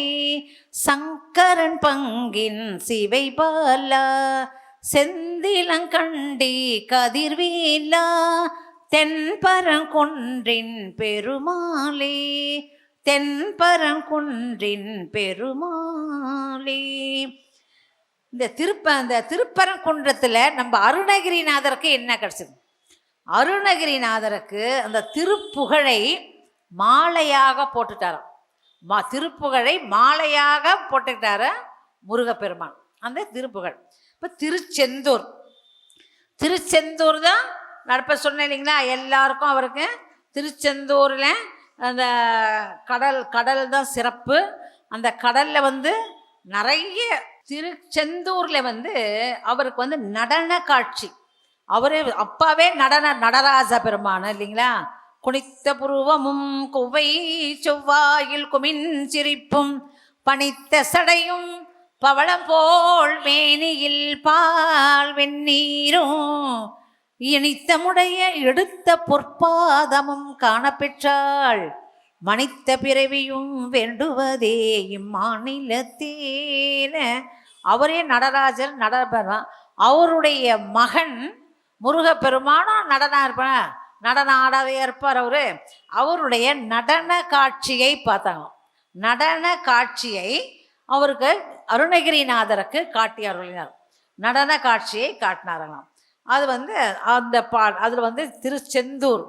சங்கரன் பங்கின் சிவை பாலா, செந்திலங்கண்டி கதிர்வேலா தென்பரங்குன்றின் பெருமாளே, தென்பரங்குன்றின் பெருமாளே. இந்த திருப்பரங்குன்றத்தில் நம்ம அருணகிரிநாதருக்கு என்ன கிடைச்சது? அருணகிரிநாதருக்கு அந்த திருப்புகழை மாலையாக போட்டுட்டாராம். திருப்புகழை மாலையாக போட்டுக்கிட்டார முருகப்பெருமான் அந்த திருப்புகழ். இப்போ திருச்செந்தூர் தான் நடப்ப சொன்னேன் இல்லைங்களா. எல்லாருக்கும் அவருக்கு திருச்செந்தூரில் அந்த கடல் தான் சிறப்பு. அந்த கடலில் வந்து நிறைய திருச்செந்தூர்ல வந்து அவருக்கு வந்து நடன காட்சி. அவரு அப்பாவே நடராஜ பெருமான் இல்லைங்களா? குனித்த புருவமும் குவை செவ்வாயில் குமின் சிரிப்பும் பனித்த சடையும் பவளம் போல் மேனியில் பால் வெந்நீரும் இனித்தமுடைய எடுத்த பொற்பாதமும் காணப்பெற்றாள். மனித்த பிறவியும் வேண்டுவதே இம்மாநிலத்தேன. அவரே நடராஜர் நடனம். அவருடைய மகன் முருகப்பெருமானும் நடனம் இருப்பார், நடனம் ஆடாதே இருப்பார். அவருடைய நடன காட்சியை பார்த்தாங்க. நடன காட்சியை அவருக்கு அருணகிரிநாதருக்கு காட்டி அருளினார். நடன காட்சியை காட்டினார்களாம். அது வந்து அந்த அதில் வந்து திருச்செந்தூர்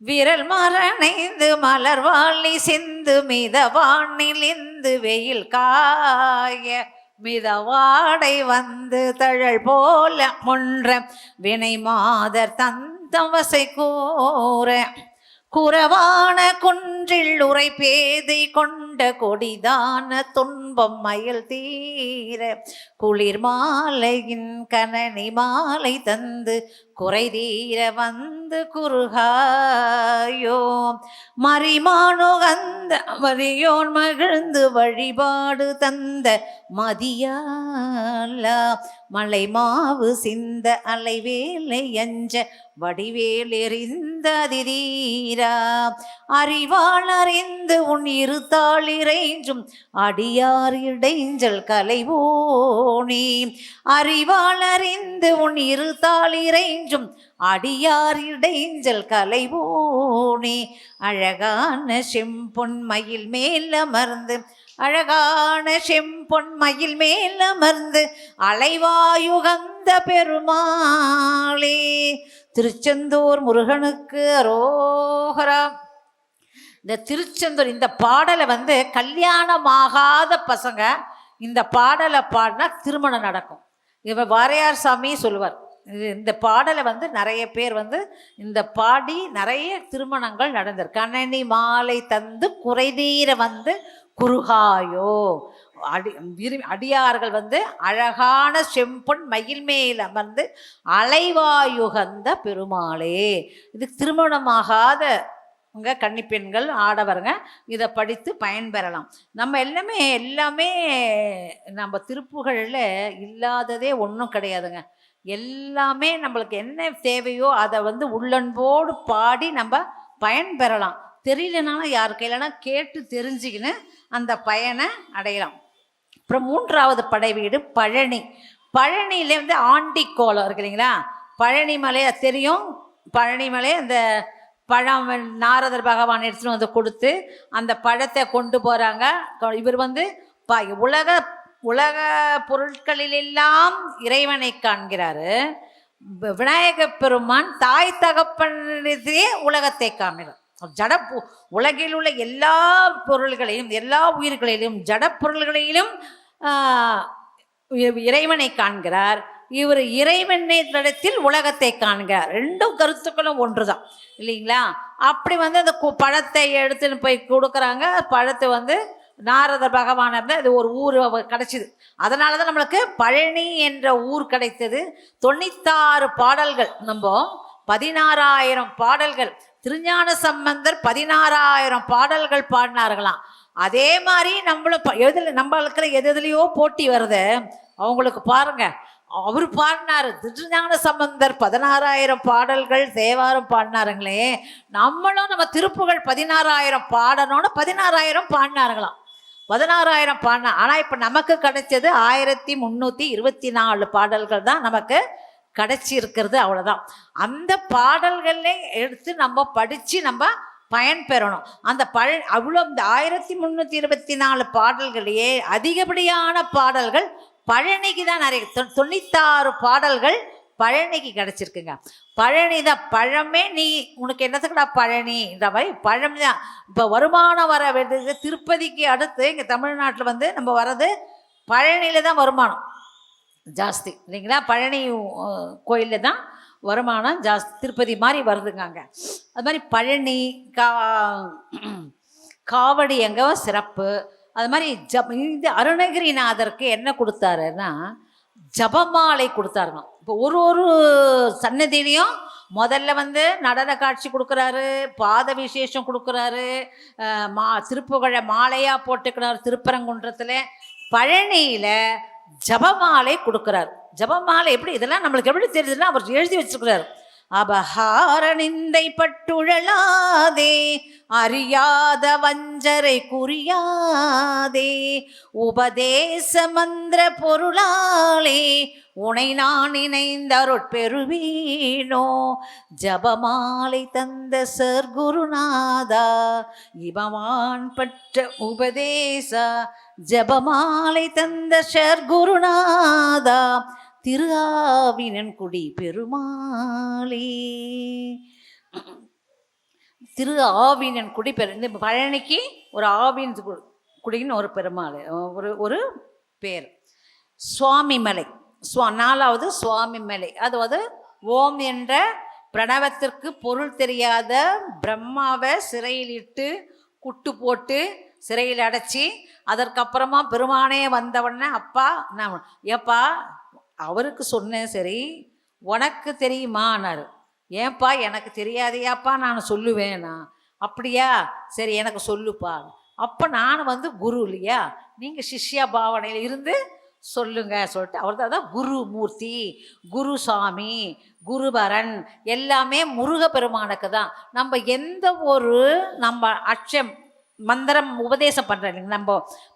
விரல் மரணைந்து மலர் வாழி செந்து மிதவானில் இந்து வெயில் காய மிதவாடை வந்து தழல் போல முன்ற வினை மாதர் தந்தம் வசை கூற குறவான குன்றில் உரை பேதை கொண்ட கொடிதான துன்பம் மயில் தீர குளிர் மாலையின் கனனி மாலை தந்து குறை தீர வந்து குறுகாயோ மறிமானுகந்த மறியோன் மகிழ்ந்து வழிபாடு தந்த மதியாலா மலை மாவு சிந்த அலைவேலை அஞ்ச வடிவேல் எறிந்த அதிதீரா அறிவாள் அறிந்து உன் இருத்தாள் இறைஞ்சும் அடியார் இடைஞ்சல் கலைவோனே அறிவாள் அறிந்து உன் இருத்தாள் இறைஞ்சும் அடியார் இடைஞ்சல் கலைவோனே அழகான செம்பொன் மயில் மேல் அமர்ந்து அழகான செம்பொன் மயில் மேல் அமர்ந்து அலைவாயுகந்த பெருமாளே. திருச்செந்தூர் முருகனுக்கு அரோகரா. இந்த திருச்செந்தூர் இந்த பாடலை வந்து கல்யாணமாகாத பசங்க இந்த பாடலை பாடினா திருமணம் நடக்கும். இவர் வாரையார் சாமி சொல்லுவார். இந்த பாடலை வந்து நிறைய பேர் வந்து இந்த பாடி நிறைய திருமணங்கள் நடந்தது. கணனி மாலை தந்து குறைதீர வந்து குறுகாயோ அடியார்கள் வந்து அழகான செம்பொன் மயில் மேல் அமர்ந்து அலைவாயுகந்த பெருமாளே. இது திருமணமாகாத கன்னிப்பெண்கள் ஆடவருங்க இதை படித்து பயன்பெறலாம். நம்ம எல்லாமே நம்ம திருப்புகழில் இல்லாததே ஒன்றும் கிடையாதுங்க. எல்லாமே நம்மளுக்கு என்ன தேவையோ அதை வந்து உள்ளன்போடு பாடி நம்ம பயன்பெறலாம். தெரியலனாலும் யாரு கையிலனா கேட்டு தெரிஞ்சுக்கின்னு அந்த பயனை அடையலாம். அப்புறம் மூன்றாவது படை வீடு பழனி. பழனியில வந்து ஆண்டிக்கோலம் இருக்கு இல்லைங்களா? பழனி மலை தெரியும். பழனி மலை அந்த பழம் நாரதர் பகவான் எடுத்துன்னு வந்து கொடுத்து அந்த பழத்தை கொண்டு போகிறாங்க. இவர் வந்து உலக பொருட்களிலெல்லாம் இறைவனை காண்கிறாரு. விநாயக பெருமான் தாய் தகப்பனே உலகத்தை காண்கிறார். உலகில் உள்ள எல்லா பொருள்களையும் எல்லா உயிர்களிலும் ஜட பொருள்களிலும் இறைவனை காண்கிறார். இவர் இறைவனிடத்தில் உலகத்தை காண்கிறார். ரெண்டும் கருத்துக்களும் ஒன்றுதான் இல்லைங்களா? அப்படி வந்து அந்த பழத்தை எடுத்துன்னு போய் கொடுக்குறாங்க. பழத்தை வந்து நாரத பகவான் அது ஒரு ஊர் கிடைச்சிது. அதனால தான் நம்மளுக்கு பழனி என்ற ஊர் கிடைத்தது. 96 பாடல்கள், நம்ம 16,000 பாடல்கள். திருஞான சம்பந்தர் 16,000 பாடல்கள் பாடினார்களாம். அதே மாதிரி நம்மளுக்கு எதுலையோ போட்டி வருது. அவங்களுக்கு பாருங்க, அவர் பாடினாரு. திருஞான சம்பந்தர் 16,000 பாடல்கள் தேவாரம் பாடினாருங்களே. நம்மளும் நம்ம திருப்புகழ் 16,000 பாடணும்னு 16,000 பாடினார்களாம். 16,000 பாடினா. ஆனால் இப்போ நமக்கு கிடைச்சது 1324 பாடல்கள் தான் நமக்கு கிடைச்சிருக்கிறது. அவ்வளோதான். அந்த பாடல்களே எடுத்து நம்ம படித்து நம்ம பயன்பெறணும். அந்த அவ்வளோ இந்த 1324 பாடல்களையே அதிகப்படியான பாடல்கள் பழனிக்கு தான் நிறைய. 96 பாடல்கள் பழனிக்கு கிடைச்சிருக்குங்க. பழனி தான் பழமே. நீ உனக்கு என்னத்துக்குடா பழனின்ற மாதிரி பழம் தான். இப்போ வருமானம் வர வேண்டியது திருப்பதிக்கு அடுத்து இங்கே தமிழ்நாட்டில் வந்து நம்ம வர்றது பழனியில் தான் வருமானம் ஜாஸ்தி இல்லைங்களா? பழனி கோயிலில் தான் வருமானம் ஜாஸ்தி. திருப்பதி மாதிரி வருதுங்க அங்கே. அது மாதிரி பழனி காவடி எங்கே சிறப்பு. அது மாதிரி இந்த அருணகிரிநாதருக்கு என்ன கொடுத்தாருன்னா ஜபமாலை கொடுத்தாருங்க. இப்போ ஒரு சன்னதியிலையும் முதல்ல வந்து நடன காட்சி கொடுக்குறாரு, பாத விசேஷம் கொடுக்குறாரு, திருப்புகழை மாலையாக போட்டுக்கிறார். திருப்பரங்குன்றத்தில், பழனியில் ஜபமாலை கொடுக்குறாரு. ஜபமாலை எப்படி, இதெல்லாம் நம்மளுக்கு எப்படி தெரியுதுன்னா அவர் எழுதி வச்சுருக்கிறார். அபஹார நிந்தை பட்டுழலாதே, அறியாத வஞ்சரை குறியாதே, உபதேச மந்திர பொருளாலே உனை நான் இணைந்தருட்பெறுவீனோ, ஜபமாலை தந்த சர்க்குருநாதா இபவான் பற்ற உபதேசா, ஜபமாலை தந்த சர்க்குருநாதா திரு ஆவினன்குடி பெருமாளே. திரு ஆவினன்குடி இந்த பழனிக்கு ஒரு ஆவின் குடின்னு ஒரு பெருமாள், ஒரு பேர். சுவாமிமலை, நாலாவது சுவாமிமலை. அதாவது ஓம் என்ற பிரணவத்திற்கு பொருள் தெரியாத பிரம்மாவை சிறையிலிட்டு குட்டு போட்டு சிறையில் அடைச்சி, அதற்கப்புறமா பெருமானே வந்தவொடனே அப்பா நான் ஏப்பா அவருக்கு சொன்னேன், சரி உனக்கு தெரியுமான்னாரு. ஏன்பா எனக்கு தெரியாதையாப்பா நான் சொல்லுவேனா? அப்படியா, சரி எனக்கு சொல்லுப்பா. அப்போ நான் வந்து குரு இல்லையா, நீங்கள் சிஷ்யா பாவனையில் இருந்து சொல்லுங்க சொல்லிட்டு அவர் தான் குருமூர்த்தி, குருசாமி, குருபரன் எல்லாமே முருகப்பெருமானுக்கு தான். நம்ம எந்த ஒரு அட்சம் மந்திரம் உபதேசம் பண்ணுறோம் இல்லைங்க, நம்ம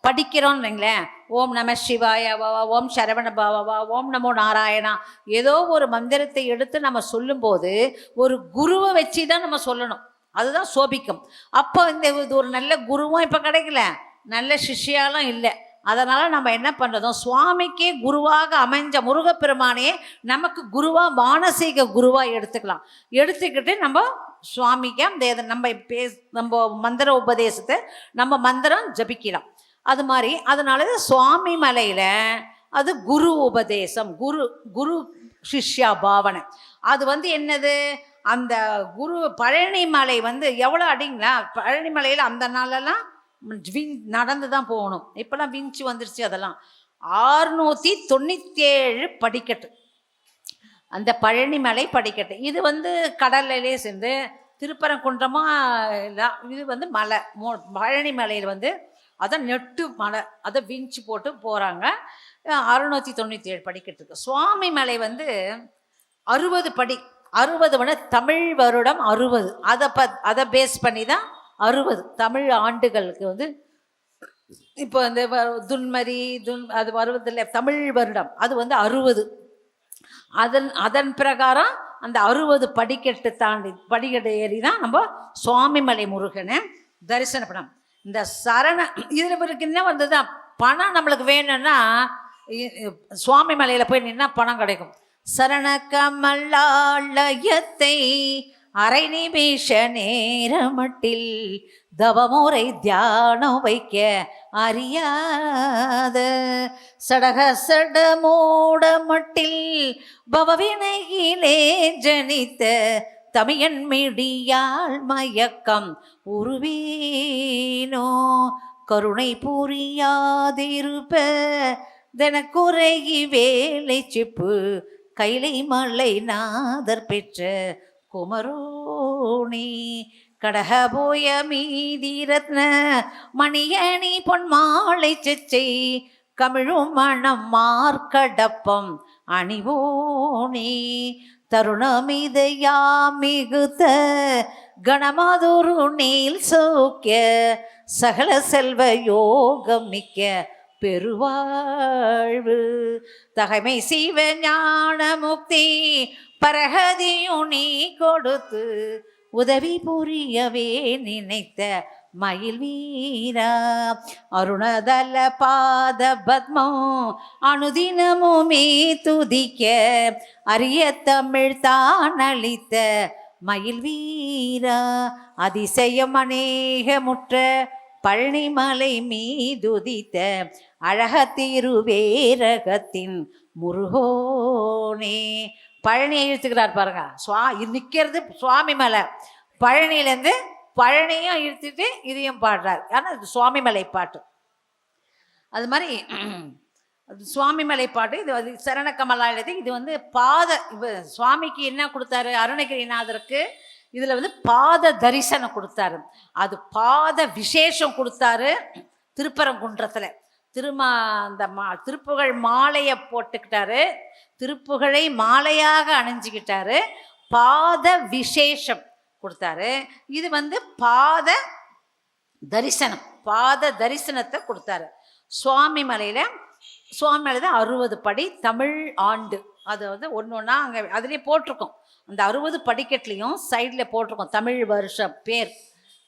படிக்கிறோம் இல்லைங்களேன், ஓம் நம சிவாயவா, ஓம் சரவண பாவா, ஓம் நமோ நாராயணா, ஏதோ ஒரு மந்திரத்தை எடுத்து நம்ம சொல்லும்போது ஒரு குருவை வச்சு தான் நம்ம சொல்லணும், அதுதான் சோபிக்கும். அப்போ இது ஒரு நல்ல குருவும் இப்போ கிடைக்கல, நல்ல சிஷ்யாலும் இல்லை. அதனால் நம்ம என்ன பண்ணுறோம், சுவாமிக்கே குருவாக அமைஞ்ச முருகப்பெருமானையே நமக்கு குருவாக மானசீக குருவாக எடுத்துக்கிட்டு நம்ம சுவாமிக்கு நம்ம மந்திர உபதேசத்தை நம்ம மந்திரம் ஜபிக்கலாம். அது மாதிரி அதனால சுவாமி மலையில் அது குரு உபதேசம், குரு சிஷ்யா பாவனை. அது வந்து என்னது, அந்த குரு பழனி மலை வந்து எவ்வளோ அடிங்களா, பழனி மலையில் அந்த நாளெல்லாம் நடந்து தான் போகணும். இப்போலாம் விஞ்சி வந்துருச்சு. அதெல்லாம் 697 படிக்கட்டு அந்த பழனிமலை படிக்கட்டு. இது வந்து கடல்லே சேர்ந்து திருப்பரங்குன்றமாக இது வந்து மலை, பழனி மலையில் வந்து அதை நெட்டு மலை, அதை விஞ்சி போட்டு போகிறாங்க. 697 படிக்கட்டு இருக்குது. சுவாமி மலை வந்து 60 படி, 60 தமிழ் வருடம் 60, அதை பேஸ் பண்ணி தான் 60 தமிழ் ஆண்டுகளுக்கு வந்து இப்போ இந்த துன்மரி அது வருவதில்லை, தமிழ் வருடம் அது வந்து 60. அதன் பிரகாரம் அந்த 60 படிக்கட்டு படிக்கட்டு ஏறி தான் நம்ம சுவாமிமலை முருகனை தரிசனம் பண்ணோம். இந்த இதில் இவருக்கு என்ன வந்ததுதான், பணம் நம்மளுக்கு வேணும்னா சுவாமி மலையில் போய் நின்னா பணம் கிடைக்கும். சரண கமலாலயத்தை அரை நிமிஷ நேரமட்டில் தவமுறை தியானம் வைக்க அறியாத சடக சடமோட மட்டில் பவவினையிலே ஜனித்த தமியன் மிடியால் மயக்கம் உருவீனோ, கருணை புரியாதிருப்ப தனக்குறைகி வேலை சிப்பு கைலை மலை நாதர் பெற்ற குமரோணி, கடகபோய மீதி ரத்ன மணியணி பொன்மாலை செச்சை கமிழும் மணம் மார்க்கடப்பம் அணிவோனே, தருணமிதையா மிகுத்த கணமாதொரு நீல் சௌக்கிய சகல செல்வ யோகம் மிக்க பெருவாழ்வு, தகைமை சீவ ஞான முக்தி பரகதியும் நீ கொடுத்து உதவி புரியவே நினைத்த மயில் வீரா, அருணதல பாத பத்மம் அனுதினமுமே துதிக்க அரிய தமிழ் தான் அளித்த மயில் வீரா, அதிசயம் அநேகமுற்ற பழனிமலை மீதுதித்த அழக திருவேரகத்தின் முருகோனே. பழனியை இழுத்துக்கிறார் பாருங்க, நிற்கிறது சுவாமி மலை, பழனியிலேருந்து பழனியும் இழுத்துட்டு இதையும் பாடுறார். ஆனால் இது சுவாமி மலை பாட்டு. அது மாதிரி சுவாமி மலை பாட்டு இது வந்து சரண கமலாலயத்தை இது வந்து சுவாமிக்கு என்ன கொடுத்தாரு அருணகிரிநாதருக்கு இதில் வந்து பாத தரிசனம் கொடுத்தாரு. அது பாத விசேஷம் கொடுத்தாரு திருப்பரங்குன்றத்தில். திருப்புகழ் மாலையை போட்டுக்கிட்டாரு, திருப்புகழை மாலையாக அணிஞ்சுக்கிட்டாரு, பாத விசேஷம் கொடுத்தாரு. இது வந்து பாத தரிசனத்தை கொடுத்தாரு. சுவாமி மலையில் தான் 60 படி தமிழ் ஆண்டு. அது வந்து ஒன்று ஒன்றா அங்கே அதுலேயே போட்டிருக்கோம். அந்த 60 படிக்கட்டுலேயும் சைடில் போட்டிருக்கோம் தமிழ் வருஷம் பேர்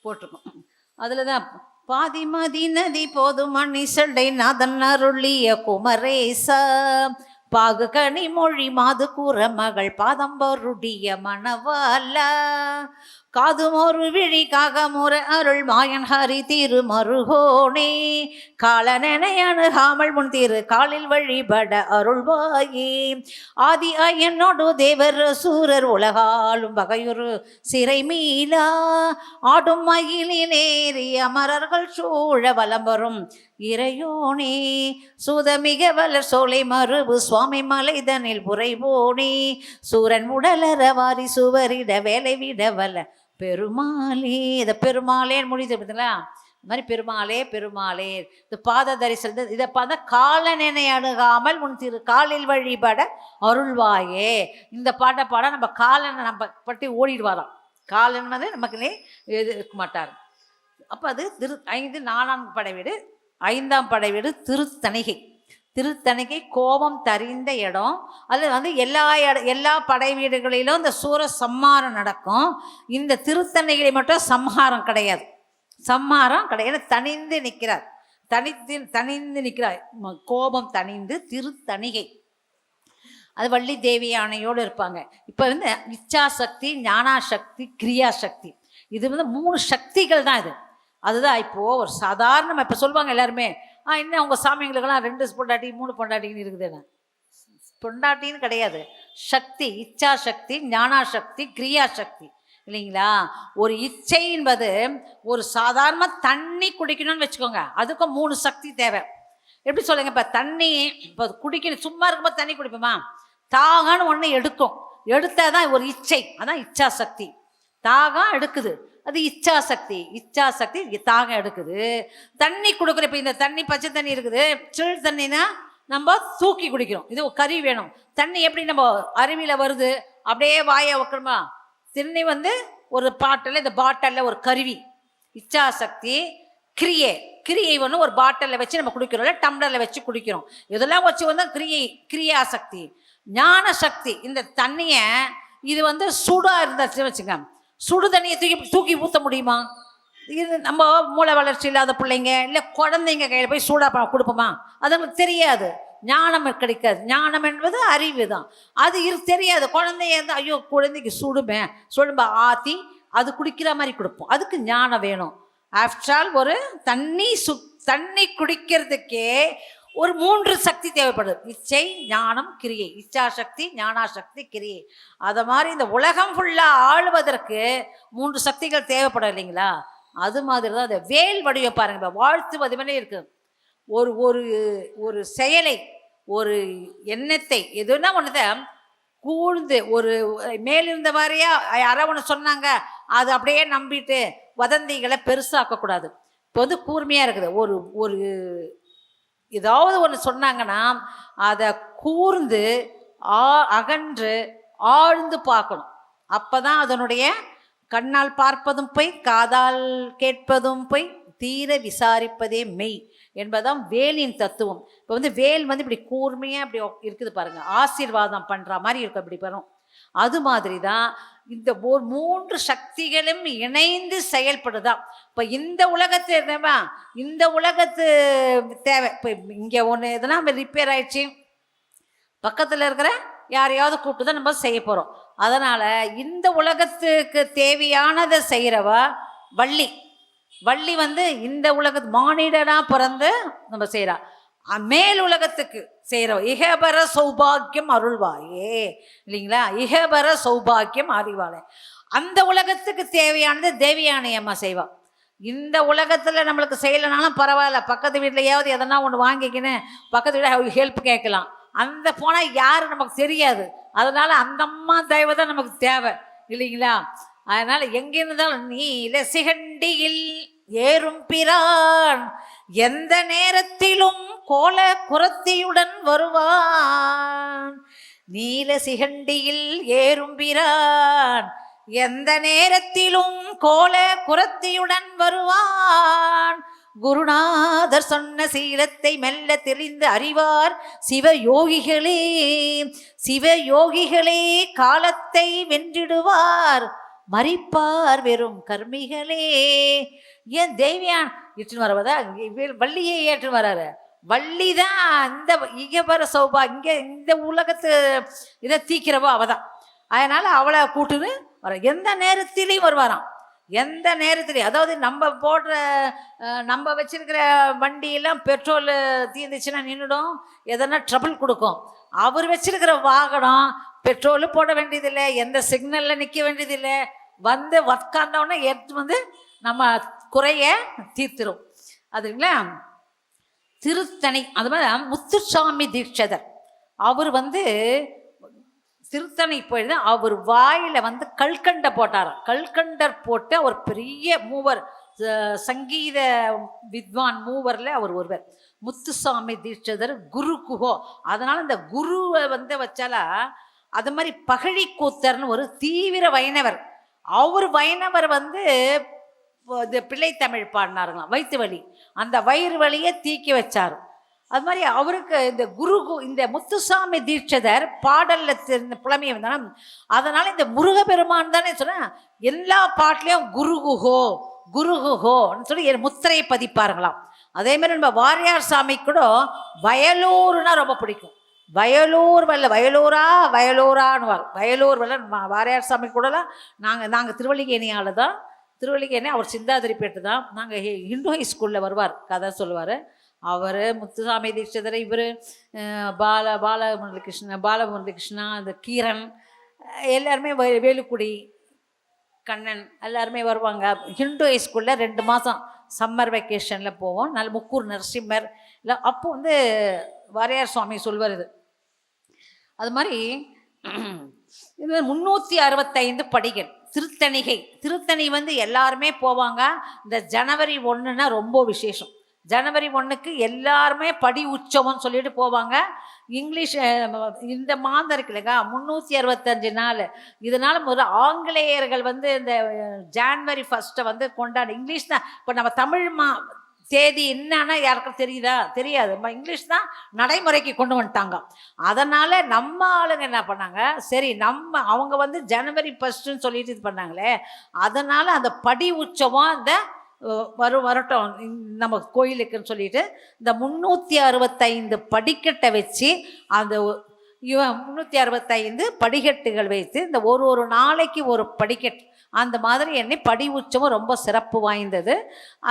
போட்டிருக்கோம். அதில் தான் பாதிமதி நதி போதும் மணிசடை நாதன் அருளிய குமரேசா பாகு கனி மொழி மாது கூற மகள் பாதம்பருடைய மணவாலா காதுமொரு விழி காகமுற அருள் மாயன் ஹரி திரு மருகோனே காலனென அணுகாமல் முன் திரு காலில் வழிபட அருள்வாயே ஆதி ஐயனோடு தேவர் சூரர் உலகாலும் வகையொரு சிறை மீளா ஆடும் மயிலினேறி அமரர்கள் சூழ வலம் வரும் இறையோனே சூதமிக வளர் சோலை மறுபு சுவாமி மலைதனில் புரைவோனே சூரன் உடலற வாரி சுவரிட வேலை விட வல்ல பெருமாளே. இதை பெருமாளேன்னு முடியுது பார்த்தீங்களா? இந்த மாதிரி பெருமாளே இந்த பாத தரிசனம் இதை பார்த்தா காலனை அணுகாமல் உன் திரு காலில் வழிபட அருள்வாயே. இந்த பாட்டை பாட நம்ம காலனை நம்ம பற்றி ஓடிடுவாராம். காலன்னது நமக்கு இருக்க மாட்டார். அப்போ அது 4ஆம் படை வீடு. 5ஆம் படை வீடு திருத்தணிகை கோபம் தரிந்த இடம். அதில் வந்து எல்லா படை வீடுகளிலும் இந்த சூர சம்ஹாரம் நடக்கும். இந்த திருத்தணிகை மட்டும் சம்ஹாரம் கிடையாது. தனிந்து நிற்கிறார். தனிந்து நிற்கிறார். கோபம் தனிந்து திருத்தணிகை. அது வள்ளி தேவி யானையோடு இருப்பாங்க. இப்போ வந்து இச்சாசக்தி, ஞானாசக்தி, கிரியாசக்தி, இது வந்து 3 சக்திகள் தான். அதுதான் இப்போது ஒரு சாதாரண இப்போ சொல்லுவாங்க எல்லாருமே, இன்னும் அவங்க சாமிங்களுக்கெல்லாம் 2 பொண்டாட்டி 3 பொண்டாட்டின்னு இருக்குதுன்னு. பொண்டாட்டின்னு கிடையாது. சக்தி, இச்சாசக்தி, ஞானாசக்தி, கிரியாசக்தி இல்லைங்களா? ஒரு இச்சை என்பது ஒரு சாதாரண தண்ணி குடிக்கணும்னு வச்சுக்கோங்க, அதுக்கும் 3 சக்தி தேவை. எப்படி சொல்லுங்க? இப்போ தண்ணி இப்போ குடிக்கணும், சும்மா இருக்கும்போது தண்ணி குடிப்போமா? தாகம்னு ஒன்று எடுத்தால் தான் ஒரு இச்சை, அதான் இச்சாசக்தி. தாகம் எடுக்குது, அது இச்சாசக்தி தாகம் எடுக்குது. தண்ணி கொடுக்குற, இப்போ இந்த தண்ணி பச்சை தண்ணி இருக்குது, சில் தண்ணினா நம்ம தூக்கி குடிக்கிறோம். இது ஒரு கறி வேணும். தண்ணி எப்படி நம்ம அருவியில் வருது அப்படியே வாயை வைக்கணுமா? தண்ணி வந்து ஒரு பாட்டில், இந்த பாட்டிலில் ஒரு கருவி இச்சாசக்தி. கிரியை ஒன்று ஒரு பாட்டிலில் வச்சு நம்ம குடிக்கிறோம், இல்லை டம்ளரில் வச்சு குடிக்கிறோம். இதெல்லாம் வச்சு வந்து கிரியாசக்தி. ஞான சக்தி, இந்த தண்ணியை இது வந்து சூடாக இருந்தாச்சு வச்சுங்க, சுடு தண்ணியை தூக்கி ஊற்ற முடியுமா? இது நம்ம மூளை வளர்ச்சி இல்லாத பிள்ளைங்க இல்லை குழந்தைங்க கையில் போய் சூடாக கொடுப்போமா? அதுங்களுக்கு தெரியாது. ஞானம் கிடைக்காது. ஞானம் என்பது அறிவு தான். அது தெரியாது. குழந்தைய இருந்து ஐயோ குழந்தைக்கு சுடும்ப ஆற்றி அது குடிக்கிற மாதிரி கொடுப்போம். அதுக்கு ஞானம் வேணும். ஆஃப்டர் ஆல் ஒரு தண்ணி குடிக்கிறதுக்கே ஒரு 3 சக்தி தேவைப்படுது. இச்சை, ஞானம், கிரியை. இச்சாசக்தி, ஞானாசக்தி, கிரியை. அதை மாதிரி இந்த உலகம் ஃபுல்லாக ஆளுவதற்கு 3 சக்திகள் தேவைப்படும் இல்லைங்களா? அது மாதிரி தான் அந்த வேல் வடிவம் பாருங்க. இப்போ வாழ்த்துவது மாதிரி இருக்கு. ஒரு செயலை, ஒரு எண்ணத்தை, எதுனா ஒன்றுதை கூழ்ந்து ஒரு மேலிருந்த மாதிரியா யாரோ ஒன்று சொன்னாங்க, அது அப்படியே நம்பிட்டு வதந்திகளை பெருசாக்கக்கூடாது. இப்போ வந்து கூர்மையாக இருக்குது. ஒரு ஏதாவது ஒன்று சொன்னாங்கன்னா அதை கூர்ந்து அகன்று ஆழ்ந்து பார்க்கணும். அப்போ தான் அதனுடைய கண்ணால் பார்ப்பதும் போய், காதால் கேட்பதும் போய், தீர விசாரிப்பதே மெய் என்பதுதான் வேலின் தத்துவம். இப்போ வந்து வேல் வந்து இப்படி கூர்மையாக இப்படி இருக்குது பாருங்க, ஆசீர்வாதம் பண்ணுற மாதிரி இருக்கும், இப்படி வரும். அது மாதிரி தான் இந்த 3 சக்திகளும் இணைந்து செயல்படுதான். இப்போ இந்த உலகத்து தேவை. இப்போ இங்கே ஒன்று எதுனா ரிப்பேர் ஆயிடுச்சு, பக்கத்தில் இருக்கிற யாரையாவது கூப்பிட்டு தான் நம்ம செய்ய போகிறோம். அதனால் இந்த உலகத்துக்கு தேவையானதை செய்கிறவா வள்ளி வந்து இந்த மானிடனாக பிறந்து நம்ம செய்கிறா. மேல் உலகத்துக்கு செய்கிறோம். இகபர சௌபாக்கியம் அருள்வாயே இல்லைங்களா? இகபர சௌபாக்கியம் அறிவாளே. அந்த உலகத்துக்கு தேவையானது தேவியானை அம்மா செய்வா. இந்த உலகத்தில் நம்மளுக்கு செய்யலைனாலும் பரவாயில்ல, பக்கத்து வீட்லையாவது எதனா ஒன்று வாங்கிக்கின்னு பக்கத்து வீட்டில் ஹெல்ப் கேட்கலாம். அந்த போனால் யார் நமக்கு தெரியாது. அதனால் அந்த அம்மா தயவு தான் நமக்கு தேவை இல்லைங்களா? அதனால் எங்கே இருந்தாலும் நீல சிகண்டியில் ஏறும் பிரான் எந்த நேரத்திலும் கோல குரத்தியுடன் வருவான். நீல சிகண்டியில் ஏறும் பிரான் எந்த நேரத்திலும் கோல குரத்தியுடன் வருவான். குருநாதர் சொன்ன சீலத்தை மெல்ல தெரிந்து அறிவார் சிவயோகிகளே. சிவயோகிகளே காலத்தை வென்றிடுவார், மறிப்பார் வெறும் கர்மிகளே. ஏன் தேவியான் இட்டுன்னு வரவதா வள்ளியை ஏற்றுன்னு வராரு. வள்ளி தான் இந்த இகபர சௌபா, இங்கே இந்த உலகத்து இதை தீக்கிறவோ அவதான். அதனால அவளை கூட்டுன்னு வர எந்த நேரத்திலையும் வருவாராம். எந்த நேரத்துலையும், அதாவது நம்ம போடுற நம்ம வச்சிருக்கிற வண்டியெல்லாம் பெட்ரோல் தீர்ந்துச்சுன்னா நின்றுடும், எதனா ட்ரபிள் கொடுக்கும். அவர் வச்சிருக்கிற வாகனம் பெட்ரோலு போட வேண்டியதில்லை, எந்த சிக்னலில் நிற்க வேண்டியதில்லை, வந்து உட்கார்ந்தோடனே எடுத்து வந்து நம்ம குறைய தீர்த்துரும். அதுங்களா திருத்தணி. அது மாதிரி முத்துசாமி தீட்சிதர் அவர் வந்து திருத்தணி போயிட்டு அவர் வாயில் வந்து கல்கண்டை போட்டாராம். கல்கண்டர் போட்டு அவர் பெரிய மூவர், சங்கீத வித்வான் மூவரில் அவர் ஒருவர். முத்துசாமி தீட்சிதர் குரு குஹோ. அதனால் இந்த குருவை வந்து வச்சாலா அது மாதிரி பகழி கூத்தர்னு ஒரு தீவிர வைணவர். அவர் வைணவர் வந்து இந்த பிள்ளைத்தமிழ் பாடினாருங்களாம், வயிற்று வலி. அந்த வயிறு வலியை தீக்கி வச்சார். அது மாதிரி அவருக்கு இந்த இந்த முத்துசாமி தீட்சிதர் பாடல்ல தெரிந்த புலமையை வந்தாலும், அதனால இந்த முருகப்பெருமான் தானே சொன்னேன் எல்லா பாட்டிலையும் குருகுஹோ குருகுஹோன்னு சொல்லி முத்திரையை பதிப்பாருங்களாம். அதே மாதிரி நம்ம வாரியார் சாமி கூட வயலூர்னா ரொம்ப பிடிக்கும். வயலூர் வல்ல வயலூரா வயலூரான்னு வயலூர் வல்ல வாரியார் சாமி கூடலாம் நாங்கள் திருவள்ளிக்கேணியால் தான். திருவள்ளிக்கேணி அவர் சிந்தாதிரிப்பேட்டு தான். நாங்கள் ஹிந்து ஹை ஸ்கூலில் வருவார், கதை சொல்லுவார் அவர். முத்துசாமி தீட்சிதர், இவர் பாலமுரளிகிருஷ்ணா, அந்த கீரன் எல்லாருமே வேலுக்குடி கண்ணன் எல்லாருமே வருவாங்க. ஹிந்து ஹை ஸ்கூலில் 2 மாதம் சம்மர் வெக்கேஷனில் போவோம். நல்ல முக்கூர் நரசிம்மர் இல்லை அப்போ வந்து வாரியார் சுவாமி சொல்வார் இது. அது மாதிரி இது 365 படிகள் திருத்தணிகை. திருத்தணி வந்து எல்லாருமே போவாங்க. இந்த ஜனவரி 1ன்னா ரொம்ப விசேஷம். ஜனவரி 1க்கு எல்லாருமே படி உற்சவம்னு சொல்லிட்டு போவாங்க. இங்கிலீஷ் இந்த மாதம் இருக்கு இல்லைங்க 365 நாள். இதனால் முதல்ல ஆங்கிலேயர்கள் வந்து இந்த ஜான்வரி 1 வந்து கொண்டாடு. இங்கிலீஷ் தான் இப்போ நம்ம தமிழ் தேதி என்னன்னா யாருக்கும் தெரியுதா? தெரியாது. இங்கிலீஷ் தான் நடைமுறைக்கு கொண்டு வந்துட்டாங்க. அதனால் நம்ம ஆளுங்க என்ன பண்ணாங்க, சரி அவங்க வந்து ஜனவரி 1ன்னு சொல்லிட்டு இது பண்ணாங்களே, அதனால் அந்த படி உற்சவம் இந்த வரட்டும் நம்ம கோயிலுக்குன்னு சொல்லிட்டு இந்த 365 படிக்கட்டை வச்சு அந்த 365 படிக்கட்டுகள் வைத்து இந்த ஒரு நாளைக்கு ஒரு படிக்கட்டு அந்த மாதிரி எண்ணி படி உற்சவம் ரொம்ப சிறப்பு வாய்ந்தது.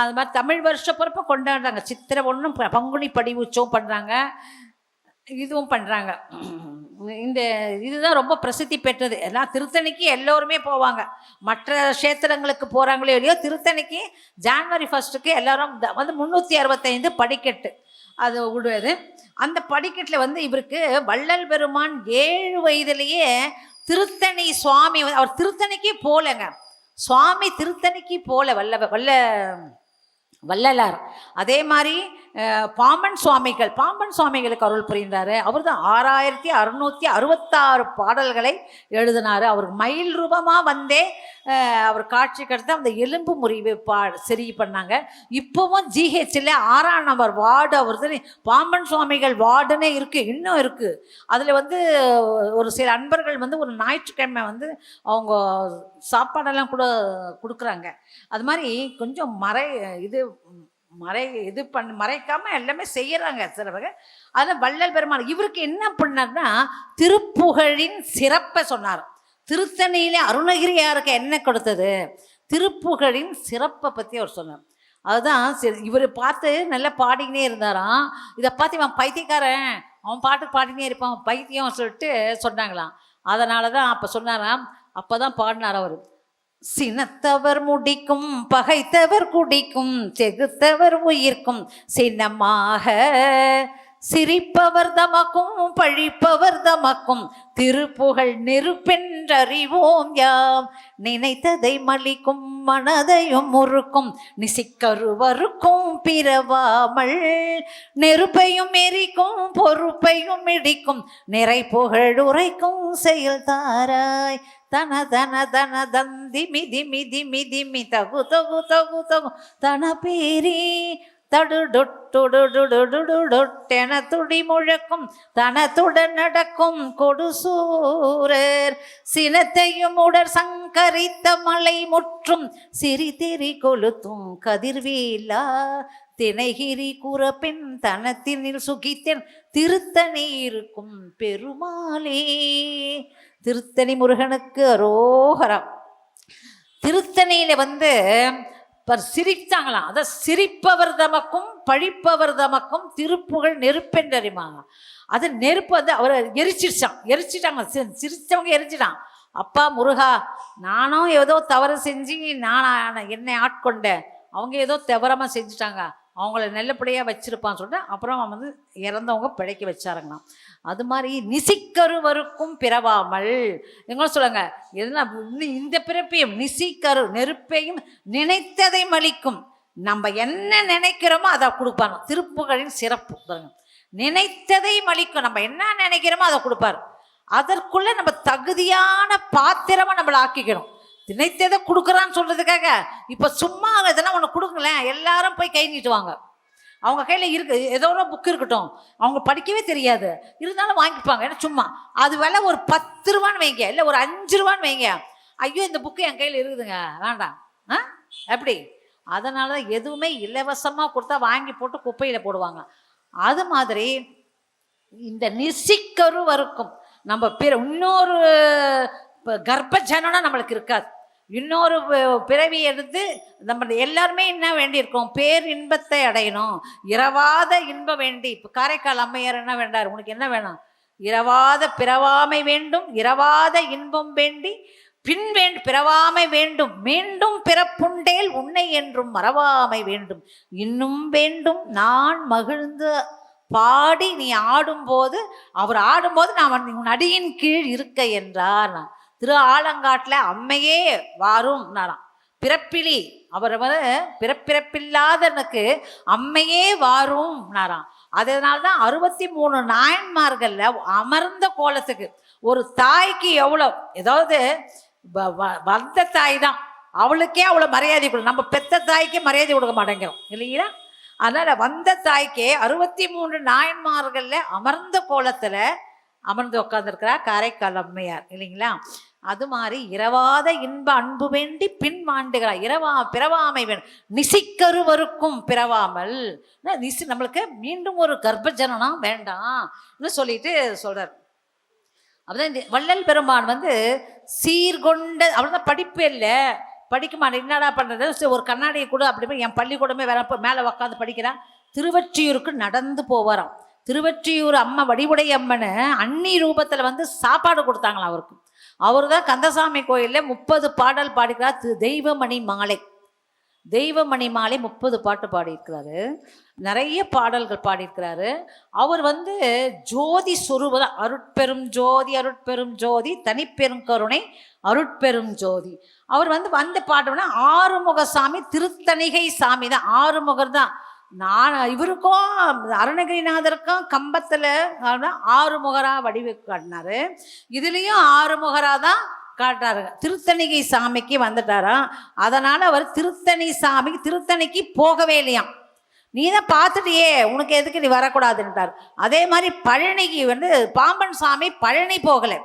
அது மாதிரி தமிழ் வருஷ பிறப்பை கொண்டாடுறாங்க. சித்திரை 1 பங்குனி படி உற்சவம் பண்ணுறாங்க, இதுவும் பண்ணுறாங்க. இதுதான் ரொம்ப பிரசித்தி பெற்றது. எல்லாம் திருத்தணிக்கு எல்லோருமே போவாங்க. மற்ற கஷேத்திரங்களுக்கு போகிறாங்களோ இல்லையோ, திருத்தணிக்கு ஜான்வரி 1க்கு எல்லாரும் வந்து 365 படிக்கட்டு அது விடுவது. அந்த படிக்கட்டில் வந்து இவருக்கு வள்ளல் பெருமான் 7 வயதுலேயே திருத்தணி சுவாமி அவர் திருத்தணிக்கு போகலைங்க. சுவாமி திருத்தணிக்கு போகல, வள்ளலார். அதே மாதிரி பாம்பன் சுவாமிகளுக்கு அருள் புரிந்தார். அவர் தான் 6666 பாடல்களை எழுதினார். அவருக்கு மயில் ரூபமாக வந்தே அவர் காட்சி கடத்த அந்த எலும்பு முறிவு சரி பண்ணாங்க. இப்போவும் ஜிஹெச்சில் 6ஆம் நம்பர் வார்டு அவர் பாம்பன் சுவாமிகள் வார்டுன்னே இருக்குது, இன்னும் இருக்குது. அதில் வந்து ஒரு சில அன்பர்கள் வந்து ஒரு ஞாயிற்றுக்கிழமை வந்து அவங்க சாப்பாடெல்லாம் கூட கொடுக்குறாங்க. அது மாதிரி கொஞ்சம் மறைக்காமல் எல்லாமே செய்கிறாங்க சில வகை. அதில் வள்ளல் பெருமாள் இவருக்கு என்ன பண்ணார்னா திருப்புகழின் சிறப்பை சொன்னார். திருத்தணியிலே அருணகிரியாருக்கு என்ன கொடுத்தது, திருப்புகழின் சிறப்பை பற்றி அவர் சொன்னார். அதுதான் சரி. இவர் பார்த்து நல்லா பாடிக்கினே இருந்தாராம். இதை பார்த்து இவன் பைத்தியக்காரன், அவன் பாட்டுக்கு பாடினே இருப்பான், பைத்தியம் சொல்லிட்டு சொன்னாங்களாம். அதனால தான் அப்போ சொன்னாராம். அப்போ தான் பாடினார் அவர். சினத்தவர் முடிக்கும் பகைத்தவர் குடிக்கும் செகுத்தவர் உயிர்க்கும் சின்னமாக சிரிப்பவர் தமக்கும் பழிப்பவர் தமக்கும் திருப்புகழ் நெருப்பென்றறிவோம் யாம். நினைத்ததை மலிக்கும் மனதையும் முறுக்கும் நிசிக்கருவருக்கும் பிறவாமல் நெருப்பையும் எரிக்கும் பொறுப்பையும் இடிக்கும் நிறை புகழ் உரைக்கும் செயல் தாராய். தன தன தன தந்தி மிதி மிதி மிதி மி தகு தகு தகு தகு தன பேரி தடுடொட்டொடுடொடுடொட்டென துடி முழக்கும் தனத்துடன் நடக்கும் கொடுசூரர் சினத்தையும் உடற் சங்கரித்த மலை முற்றும் சிறிதெறி கொளுத்தும் கதிர்வேலா திணைகிரி குறப்பெண் தனத்தினில் சுகித்தென் திருத்தணி இருக்கும் பெருமாளே. திருத்தணி முருகனுக்கு அரோகரம். திருத்தணியில சிரித்தாங்களாம். அதை சிரிப்பவர் தமக்கும் பழிப்பவர் தமக்கும் திருப்புகழ் நெருப்பென்றறிமாங்க. அது நெருப்பு அவரை எரிச்சிட்டாங்க. சிரிச்சவங்க எரிச்சிட்டான். அப்பா முருகா, நானும் ஏதோ தவறு செஞ்சு என்னை ஆட்கொண்டேன், அவங்க ஏதோ தவறமாக செஞ்சுட்டாங்க, அவங்கள நல்லபடியாக வச்சிருப்பான்னு சொல்லிட்டு அப்புறம் இறந்தவங்க பிழைக்க வச்சாருங்களாம். அது மாதிரி நிசிக்கருவருக்கும் பிறவாமல் எங்க சொல்லுங்க, எதுனா இந்த பிறப்பையும் நிசிக்கரு நெருப்பையும் நினைத்ததை மலிக்கும். நம்ம என்ன நினைக்கிறோமோ அதை கொடுப்பாங்க. திருப்புகழின் சிறப்பு பாருங்க, நினைத்ததை மலிக்கும். நம்ம என்ன நினைக்கிறோமோ அதை கொடுப்பாரு. அதற்குள்ள நம்ம தகுதியான பாத்திரமா நம்மளை ஆக்கிக்கணும். நினைத்ததை கொடுக்குறான்னு சொல்றதுக்காக இப்ப சும்மா இதெல்லாம் ஒன்று கொடுங்களேன், எல்லாரும் போய் கை நீட்டுவாங்க. அவங்க கையில் இருக்கு ஏதோ ஒரு புக்கு இருக்கட்டும், அவங்க படிக்கவே தெரியாது, இருந்தாலும் வாங்கிப்பாங்க. ஏன்னா சும்மா அது விலை ஒரு 10 ரூபான்னு வைங்க, இல்லை ஒரு 5 ரூபான்னு வைங்க. ஐயோ இந்த புக்கு என் கையில் இருக்குதுங்க, வேண்டாம் எப்படி? அதனால தான் எதுவுமே இலவசமாக கொடுத்தா வாங்கி போட்டு குப்பையில் போடுவாங்க. அது மாதிரி இந்த நிசிக்கருவருக்கும் நம்ம இன்னொரு கர்ப்ப ஜனனம் நம்மளுக்கு இருக்காது. இன்னொரு பிறவி எடுத்து நம்ம எல்லாருமே என்ன வேண்டியிருக்கோம்? பேர் இன்பத்தை அடையணும், இரவாத இன்பம் வேண்டி. இப்போ காரைக்கால் அம்மையார் என்ன வேண்டார்? உனக்கு என்ன வேணும்? இரவாத பிறவாமை வேண்டும், இரவாத இன்பம் வேண்டி பின் பிறவாமை வேண்டும், மீண்டும் பிறப்புண்டேல் உன்னை என்றும் மறவாமை வேண்டும், இன்னும் வேண்டும் நான் மகிழ்ந்து பாடி நீ ஆடும்போது, அவர் ஆடும்போது நான் உன் அடியின் கீழ் இருக்க என்றார். திரு ஆலங்காட்டில் அம்மையே வாரும் நாராம். பிறப்பிலி அவர் பிறப்பிறப்பில்லாதனுக்கு அம்மையே வாரும் நாராம். அதனால்தான் 63 நாயன்மார்கள்ல அமர்ந்த கோலத்துக்கு ஒரு தாய்க்கு எவ்வளோ, ஏதாவது வந்த தாய் தான், அவளுக்கே அவ்வளோ மரியாதை கொடுக்கும். நம்ம பெத்த தாய்க்கே மரியாதை கொடுக்க மாட்டேங்கிறோம் இல்லைங்களா? அதனால வந்த தாய்க்கே 63 நாயன்மார்கள்ல அமர்ந்த கோலத்துல அமர்ந்து உட்காந்துருக்கிறா காரைக்கால் அம்மையார் இல்லைங்களா? அது மாதிரி இரவாத இன்ப அன்பு வேண்டி பின் மாண்டுகிறார். பிறவாமை வேண்டும், நிசிக்கருவருக்கும் பிறவாமல். நம்மளுக்கு மீண்டும் ஒரு கர்ப்ப ஜனனம் வேண்டாம் சொல்லிட்டு சொல்றார். அப்பதான் இந்த வள்ளல் பெருமான் சீர்கொண்ட அவ்வளோதான், படிப்பு இல்லை, படிக்க மாட்டேன், என்னடா பண்ணுறது, ஒரு கண்ணாடியை கூட அப்படி என் பள்ளிக்கூடமே வேற மேலே உட்காந்து படிக்கிறான். திருவொற்றியூருக்கு நடந்து போவாராம். திருவொற்றியூர் அம்மா வடிவுடை அம்மனு அன்னி ரூபத்தில் சாப்பாடு கொடுத்தாங்களாம் அவருக்கு. அவர் தான் கந்தசாமி கோயிலில் 30 பாடல் பாடிக்கிறார். தெய்வமணி மாலை, தெய்வமணி மாலை 30 பாட்டு பாடியிருக்கிறாரு, நிறைய பாடல்கள் பாடியிருக்கிறாரு. அவர் ஜோதி சொரூபதான், அருட்பெரும் ஜோதி அருட்பெரும் ஜோதி தனிப்பெரும் கருணை அருட்பெரும் ஜோதி. அவர் வந்த பாட்டுனா ஆறுமுகசாமி, திருத்தணிகை சாமி தான், ஆறுமுகர் தான். இவருக்கும் அருணகிரிநாதருக்கும் கம்பத்தில் ஆறுமுகரா வடிவு காட்டினாரு, இதுலேயும் ஆறுமுகரா தான் காட்டாரு. திருத்தணிகை சாமிக்கு வந்துட்டாராம். அதனால அவர் திருத்தணி சாமிக்கு திருத்தணிக்கு போகவே இல்லையாம். நீ தான் பார்த்துட்டியே, உனக்கு எதுக்கு நீ வரக்கூடாதுன்ட்டார். அதே மாதிரி பழனிக்கு பாம்பன் சாமி பழனி போகலை,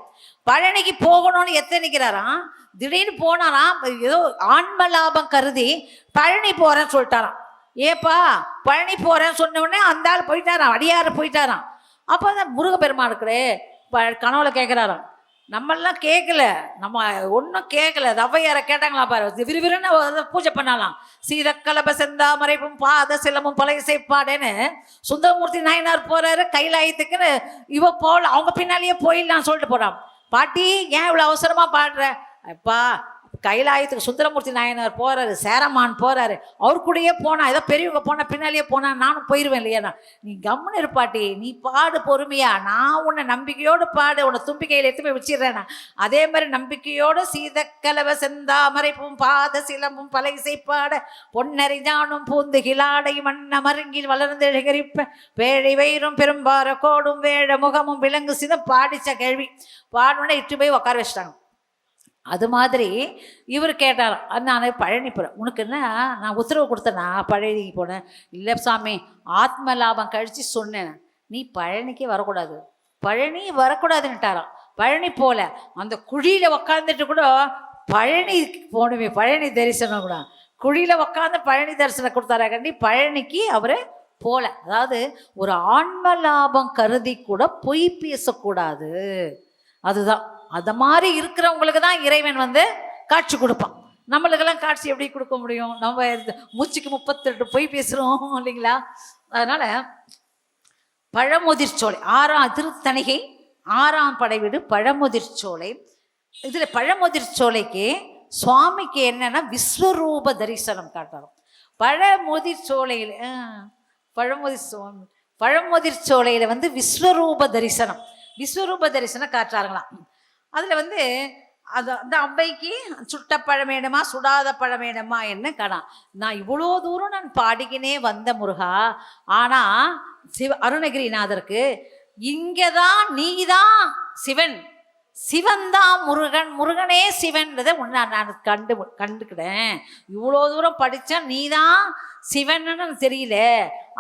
பழனிக்கு போகணும்னு எத்தனைக்கிறாராம். திடீர்னு போனாராம், ஏதோ ஆன்ம லாபம் கருதி பழனி போறேன்னு சொல்லிட்டாராம். ஏப்பா பழனி போறேன்னு சொன்ன உடனே அந்த ஆள் போயிட்டாராம், அடியார போயிட்டாராம். அப்போ தான் முருகப்பெருமான் இருக்கிறே கனவுல கேட்குறாராம். நம்மெல்லாம் கேட்கல, நம்ம ஒன்றும் கேட்கல. ஔவையாரை கேட்டாங்களா பாரு, விறுவிறுன்னு பூஜை பண்ணலாம். சீதக்கலப செந்தாமரைப்பும் பாத சிலமும் பழைய செய்ப்பாடேன்னு சுந்தரமூர்த்தி நாயனார் போறாரு கைலாயத்துக்குன்னு. இவ போல அவங்க பின்னாலேயே போயிடலாம் சொல்லிட்டு போறான். பாட்டி ஏன் இவ்வளோ அவசரமா பாடுற? அப்பா கைலாயத்துக்கு சுந்தரமூர்த்தி நாயனார் போகிறாரு, சேரமான் போகிறாரு, அவர் கூடயே போனா, ஏதோ பெரியவங்க போனால் பின்னாலேயே போனா நானும் போயிடுவேன் இல்லையா? நீ கம்முன்னு இருப்பாட்டி, நீ பாடு பொறுமையா, நான் உன்னை நம்பிக்கையோடு பாடு, உன்னை தும்பிக்கையில் எடுத்து போய் வச்சிடுறேன். அதே மாதிரி நம்பிக்கையோடு சீதக்கலவ செந்தாமரைப்பும் பாத சிலம்பும் பலை இசைப்பாட பொன்னரை ஞானும் பூந்து கிளாடை மண்ண மருங்கில் வளர்ந்து எழுகரிப்ப பேழை வயிறும் பெரும்பார கோடும் வேழ முகமும் விலங்கு சிதம் பாடிச்ச கேள்வி. பாடுனே இட்டு போய் உட்கார வச்சிட்டாங்க. அது மாதிரி இவர் கேட்டார், நான் பழனி போகிறேன், உனக்கு என்ன நான் உத்தரவு கொடுத்தேன்னா பழனி போனேன்? இல்லை சாமி, ஆத்ம லாபம் கழித்து சொன்னேன், நீ பழனிக்கே வரக்கூடாது, பழனி வரக்கூடாதுன்னுட்டாராம். பழனி போல அந்த குழியில் உக்காந்துட்டு கூட பழனி போனவே, பழனி தரிசனம் கூட குழியில் உக்காந்து பழனி தரிசனம் கொடுத்தாரா கண்டி பழனிக்கு அவர் போல. அதாவது ஒரு ஆன்ம லாபம் கருதி கூட பொய் பேசக்கூடாது. அதுதான், அது மாதிரி இருக்கிறவங்களுக்கு தான் இறைவன் வந்து காட்சி கொடுப்பான். நம்மளுக்கெல்லாம் காட்சி எப்படி கொடுக்க முடியும்? நம்ம மூச்சுக்கு 38 பொய் பேசுகிறோம் இல்லைங்களா? அதனால் பழமுதிர்ச்சோலை 6ஆம் திருத்தணிகை 6ஆம் படை வீடு பழமுதிர்ச்சோலை. இதில் பழமுதிர்ச்சோலைக்கு சுவாமிக்கு என்னன்னா விஸ்வரூப தரிசனம் காட்டணும். பழமுதிர்ச்சோலையில் பழமுதிர்ச்சோலையில் வந்து விஸ்வரூப தரிசனம், விஸ்வரூப தரிசனம் காட்டுறாங்களாம். அதில் வந்து அது அந்த அவ்வைக்கு சுட்ட பழம் வேணுமா சுடாத பழம் வேணுமா என்ன காணா. நான் இவ்வளோ தூரம் நான் பாடிக்கினே வந்த முருகா, ஆனால் அருணகிரிநாதருக்கு இங்கே தான் நீ தான் சிவன், சிவன் தான் முருகன், முருகனே சிவன்றதை உன்னை நான் கண்டுக்கிட்டேன். இவ்வளோ தூரம் படித்தேன், நீ தான் சிவன்னு தெரியல,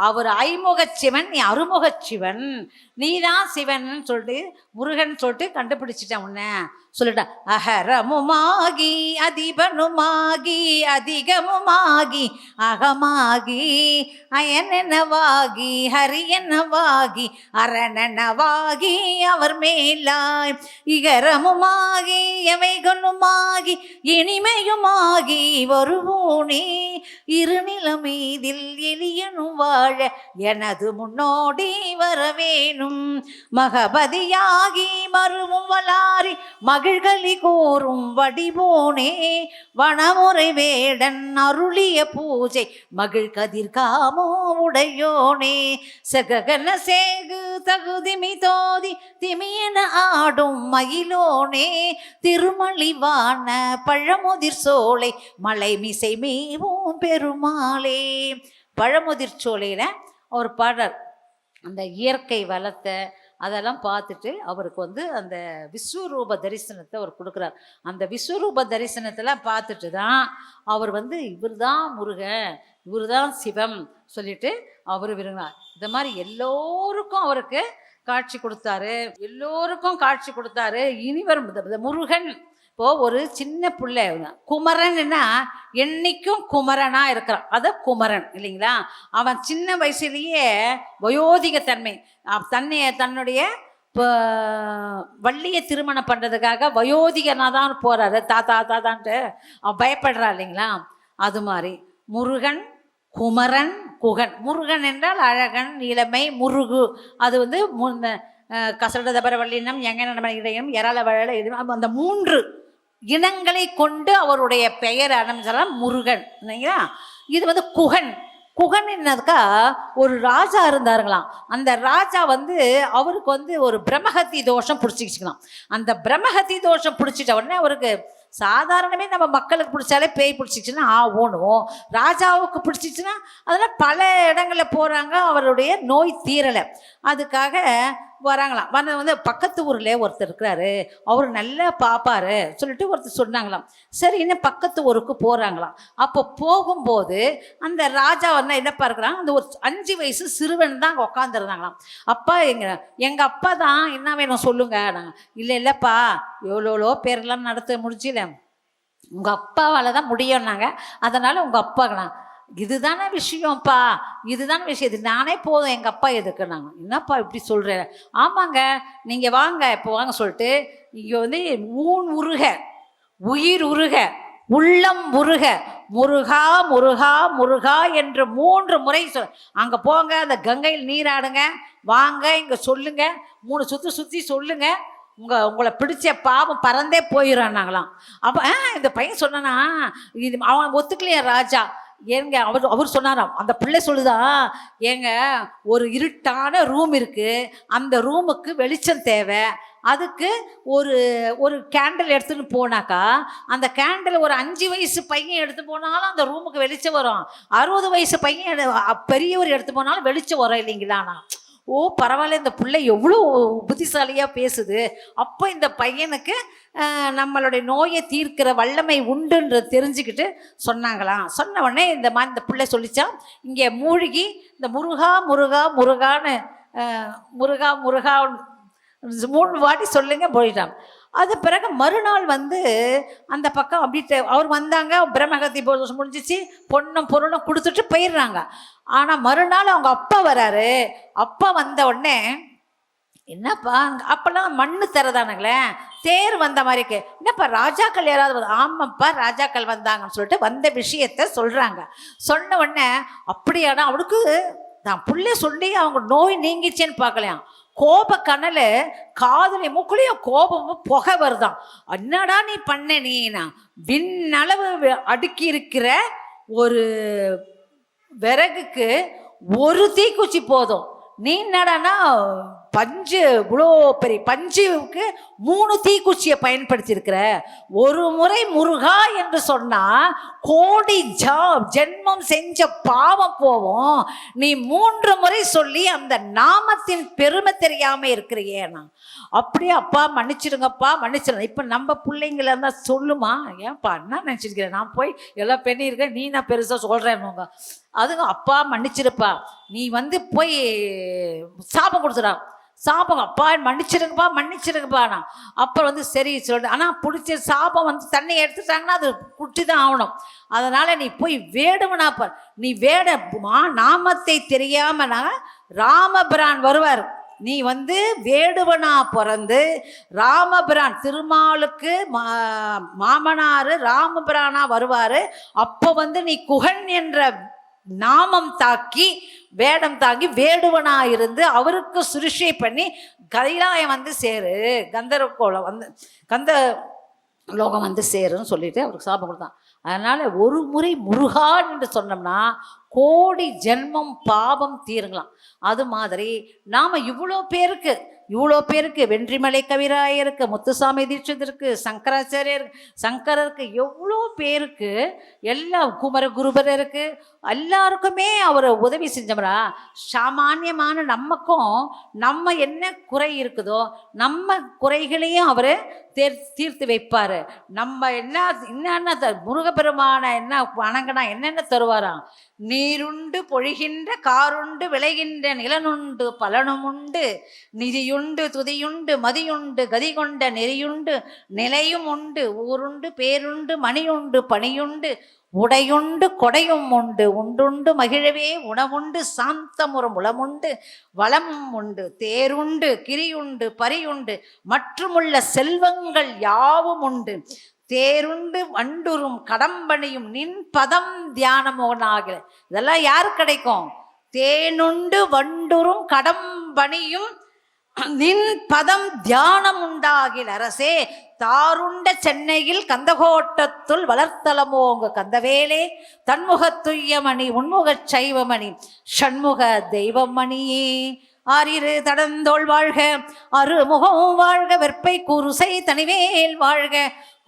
அவர் ஐமுக சிவன், நீ அருமுக சிவன், நீ தான் சிவன் சொல்லிட்டு முருகன் சொல்லிட்டு கண்டுபிடிச்சிட்டேன் உன்னை சொல்லிட்டேன். அகரமுமாகி அதிபனுமாகி அதிகமுமாகி அகமாகி அயனெனவாகி ஹரியனவாகி அரணனவாகி அவர் மேலாய் இகரமுமாகி எவைகளுமாகி இனிமையுமாகி வருவோனே இருநிலமீதில் எளியனும் வாழ எனது முன்னோடி வரவேணும் மகபதியாகி மருவும் வளாரி மகிழ்களி கோரும் வடிவோனே வனமுறை வேடன் அருளிய பூஜை மகிழ் கதிர்காமோ உடையோனே சககன சேகு தகுதிமி தோதி திமியன ஆடும் மயிலோனே திருமலிவான பழமுதிர் சோலை மலை மிசை மேவும் பெருமாளே. பழமுதிர் சோலையில் அவர் பாடுறார். அந்த இயற்கை வளத்தை அதெல்லாம் பார்த்துட்டு அவருக்கு வந்து அந்த விஸ்வரூப தரிசனத்தை அவர் கொடுக்குறார். அந்த விஸ்வரூப தரிசனத்தெல்லாம் பார்த்துட்டு தான் அவர் வந்து இவர் தான் முருகன், இவர் தான் சிவம் சொல்லிட்டு அவர் விரும்பினார். இந்த மாதிரி எல்லோருக்கும் அவருக்கு காட்சி கொடுத்தாரு, எல்லோருக்கும் காட்சி கொடுத்தாரு. இனிவர் முருகன் இப்போது ஒரு சின்ன பிள்ளை குமரன்னா என்னைக்கும் குமரனாக இருக்கிறான், அதை குமரன் இல்லைங்களா? அவன் சின்ன வயசுலேயே வயோதிகத்தன்மை, தன்னுடைய வள்ளியை திருமணம் பண்ணுறதுக்காக வயோதிகனாக தான் போகிறாரு, தாத்தான்ட்டு அவன் பயப்படுறா இல்லைங்களா? அது மாதிரி முருகன் குமரன் குகன். முருகன் என்றால் அழகன் இளமை, முருகு அது வந்து கசட தபர வள்ளினம் எங்கன இடையினம் எராள வழல அந்த 3 இனங்களை கொண்டு அவருடைய பெயர் ஆரம்பிச்சாலும் முருகன் இல்லைங்களா? இது வந்து குகன். குகன் என்னதுக்கா ஒரு ராஜா இருந்தாருங்களாம். அந்த ராஜா வந்து அவருக்கு வந்து ஒரு பிரம்மஹத்தி தோஷம் பிடிச்சிக்கிச்சுக்கலாம். அந்த பிரம்மஹத்தி தோஷம் பிடிச்சிட்ட உடனே அவருக்கு சாதாரணமே நம்ம மக்களுக்கு பிடிச்சாலே பேய் பிடிச்சிச்சுன்னா ஓணும், ராஜாவுக்கு பிடிச்சிச்சுன்னா அதெல்லாம் பல இடங்களில் போகிறாங்க, அவருடைய நோய் தீரலை. அதுக்காக வராங்களாம். வந்து பக்கத்து ஊரில் ஒருத்தர் இருக்கிறாரு, அவர் நல்லா பார்ப்பாரு சொல்லிட்டு ஒருத்தர் சொன்னாங்களாம். சரி, இன்னும் பக்கத்து ஊருக்கு போகிறாங்களாம். அப்போ போகும்போது அந்த ராஜா வந்து என்ன பார்க்குறாங்க, அந்த ஒரு 5 வயசு சிறுவன் தான் அங்கே உட்காந்துருந்தாங்களாம். அப்பா எங்கள் அப்பா தான், என்ன வேணும் சொல்லுங்க. நாங்கள் இல்லைப்பா எவ்வளோ பேரெல்லாம் நடத்த முடிச்சில, உங்கள் அப்பாவால் தான் முடியும்னாங்க, அதனால் உங்கள் அப்பாங்கண்ணா இதுதானே விஷயம்ப்பா, இதுதானே விஷயம், இது நானே போதும், எங்கள் அப்பா எதுக்குன்னாங்க. என்னப்பா இப்படி சொல்கிறேன்? ஆமாங்க, நீங்கள் வாங்க இப்போ வாங்க சொல்லிட்டு இங்கே வந்து ஊன் உருக உயிர் உருக உள்ளம் உருக முருகா முருகா முருகா என்று 3 முறை அங்கே போங்க, அந்த கங்கையில் நீராடுங்க, வாங்க இங்கே சொல்லுங்க, 3 சுற்றி சொல்லுங்க, உங்களை பிடிச்ச பாவம் பறந்தே போயிடறானாங்களாம். அப்போ இந்த பையன் சொன்னானா, இது அவன் ஒத்துக்கலையா ராஜா. ஏங்க அவர் சொன்னாராம், அந்த பிள்ளை சொல்லுதான், ஏங்க ஒரு இருட்டான ரூம் இருக்கு, அந்த ரூமுக்கு வெளிச்சம் தேவை, அதுக்கு ஒரு ஒரு கேண்டில் எடுத்துன்னு போனாக்கா, அந்த கேண்டில் ஒரு 5 வயசு பையன் எடுத்து போனாலும் அந்த ரூமுக்கு வெளிச்சம் வரும், 60 வயசு பையன் பெரியவர் எடுத்து போனாலும் வெளிச்சம் வரும் இல்லைங்களாண்ணா. ஓ பரவாயில்ல, இந்த பிள்ளை எவ்வளோ புத்திசாலியாக பேசுது. அப்போ இந்த பையனுக்கு நம்மளுடைய நோயை தீர்க்கிற வல்லமை உண்டுன்றது தெரிஞ்சுக்கிட்டு சொன்னாங்களாம். சொன்ன உடனே இந்த மாதிரி இந்த பிள்ளை சொல்லிச்சான், இங்கே மூழ்கி இந்த முருகா முருகா முருகான்னு முருகா முருகா 3 வாட்டி சொல்லுங்க போயிட்டான். அது பிறகு மறுநாள் அந்த பக்கம் அப்படின்ட்டு அவர் வந்தாங்க, பிரம்மகத்தி தோஷம் முடிஞ்சிச்சு, பொண்ணும் பொருளும் கொடுத்துட்டு போயிடுறாங்க. ஆனால் மறுநாள் அவங்க அப்பா வராரு. அப்பா வந்த உடனே, என்னப்பா அப்பெல்லாம் மண்ணு தரதானுங்களே, தேர் வந்த மாதிரிக்கு, என்னப்பா ராஜாக்கள் யாராவது ஆமாப்பா ராஜாக்கள் வந்தாங்கன்னு சொல்லிட்டு வந்த விஷயத்த சொல்கிறாங்க. சொன்ன உடனே அப்படியானா அவனுக்கு தான் புள்ளை சொல்லி அவங்க நோய் நீங்கிச்சேன்னு பார்க்கலையாம். கோப கனல காதலி மூக்குலையும் கோபமும் புகை வருதான். என்னடா நீ பண்ண, நீனா விண்ணளவு அடுக்கி இருக்கிற ஒரு விறகுக்கு ஒரு தீக்குச்சி போதும், நீ என்னடானா பஞ்சு இவ்வளோ பெரிய பஞ்சுக்கு 3 தீக்குச்சியை பயன்படுத்தியிருக்கிற. ஒரு முறை முருகா என்று சொன்னா கோடி ஜென்மம் செஞ்ச பாவம் போவோம், நீ 3 முறை சொல்லி அந்த நாமத்தின் பெருமை தெரியாம இருக்கிறியேனா. அப்படியே அப்பா மன்னிச்சிடுங்கப்பா மன்னிச்சிடுங்க. இப்போ நம்ம பிள்ளைங்கள இருந்தால் சொல்லுமா, ஏன்ப்பா என்ன நினச்சிருக்கிறேன், நான் போய் எல்லாம் பண்ணியிருக்கேன், நீ நான் பெருசாக சொல்கிறேன்னுங்க. அதுங்க அப்பா மன்னிச்சிருப்பா, நீ போய் சாபம் கொடுத்துடா, சாபம் அப்பா மன்னிச்சிருங்கப்பா மன்னிச்சிருங்கப்பாண்ணா. அப்புறம் சரி சொல்லிட்டு, ஆனால் பிடிச்ச சாபம் தண்ணி எடுத்துட்டாங்கன்னா அது குட்டி தான் ஆகணும். அதனால் நீ போய் வேடுவனாப்பா, நீ நாமத்தை தெரியாமனா ராமபிரான் வருவார். நீ வேடுவனா பிறந்து ராமபிரான் திருமாலுக்கு மாமனார் ராமபிரானா வருவார். அப்போ நீ குகன் என்ற நாமம் தாக்கி வேடம் தாங்கி வேடுவனா இருந்து அவருக்கு சுருஷை பண்ணி கைலாயம் சேரு, கந்தர்வ கந்த லோகம் சேருன்னு சொல்லிட்டு அவருக்கு சாபம் கொடுத்தான். அதனால ஒரு முறை முருகான் என்று சொன்னோம்னா கோடி ஜென்மம் பாவம் தீருங்களாம். அது மாதிரி நாம இவ்வளோ பேருக்கு வென்றிமலை கவிராயருக்கு, முத்துசாமி தீட்சிதருக்கு, சங்கராச்சாரியர் சங்கரருக்கு, எவ்வளோ பேருக்கு எல்லா குமரகுருபரருக்கு எல்லாருக்குமே அவர் உதவி செஞ்சவரா. சாமானியமான நமக்கும் நம்ம என்ன குறை இருக்குதோ நம்ம குறைகளையும் அவர் தீர்த்து வைப்பார். நம்ம என்னென்ன முருகப்பெருமான என்ன வணங்கினா என்னென்ன தருவாராம், நீருண்டு பொழிகின்ற காருண்டு விளைகின்ற நிலனுண்டு பலனும் உண்டு, நிதியுண்டு துதியுண்டு மதியுண்டு கதி கொண்ட நெறியுண்டு நிலையும் உண்டு, ஊருண்டு பேருண்டு மணியுண்டு பணியுண்டு உடையுண்டு கொடையும் உண்டு, உண்டுண்டு மகிழவே உணவுண்டு சாந்தமுறும் உளமுண்டு வளமும் உண்டு, தேருண்டு கிரியுண்டு பரியுண்டு மற்றுமுள்ள செல்வங்கள் யாவும் உண்டு, தேருண்டு வண்டுரும் கடம்பணியும் நின் பதம் தியானமோனாகிற. இதெல்லாம் யாரு கிடைக்கும்? தேனுண்டு வண்டுரும் கடம்பணியும் நின் பதம் தியானம் உண்டாகில் அரசே, தாருண்ட சென்னையில் கந்தகோட்டத்துள் வளர்த்தலமோங்க கந்தவேலே, தன்முகத்துய்யமணி உன்முகச் சைவமணி ஷண்முக தெய்வமணியே, ஆரிரு தடந்தோள் வாழ்க அருமுகம் வாழ்க வெற்பை குருசை தனிவேல் வாழ்க,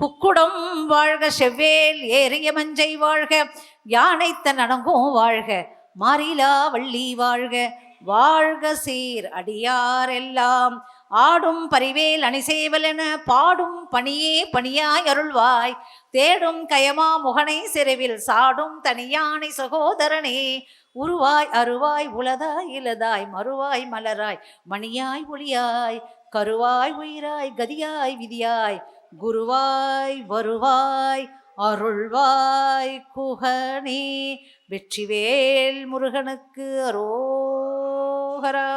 குக்குடம் வாழ்க செவ்வேல் ஏறிய மஞ்சை வாழ்க, யானைத்த நடங்கும் வாழ்க, மாரிலா வள்ளி வாழ்க, வாழ்க சீர் அடியார் எல்லாம் ஆடும் பரிவேல் அணிசேவல் என பாடும் பணியே பணியாய் அருள்வாய், தேடும் கயமா முகனை செருவில் சாடும் தனியானை சகோதரனே, உருவாய் அருவாய் உலதாய் இலதாய் மறுவாய் மலராய் மணியாய் ஒளியாய் கருவாய் உயிராய் கதியாய் விதியாய் குருவாய் வருவாய் அருள்வாய் குகனே. வெற்றிவேல் முருகனுக்கு அரோகரா.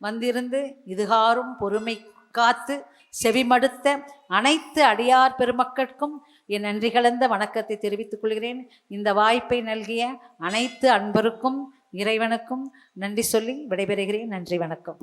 வந்திருந்து இதுகாரும் பொறுமை காத்து செவிமடுத்த அனைத்து அடியார் பெருமக்களுக்கும் என் நன்றி கலந்த வணக்கத்தை தெரிவித்துக் கொள்கிறேன். இந்த வாய்ப்பை நல்கிய அனைத்து அன்பருக்கும் இறைவனுக்கும் நன்றி சொல்லி விடைபெறுகிறேன். நன்றி, வணக்கம்.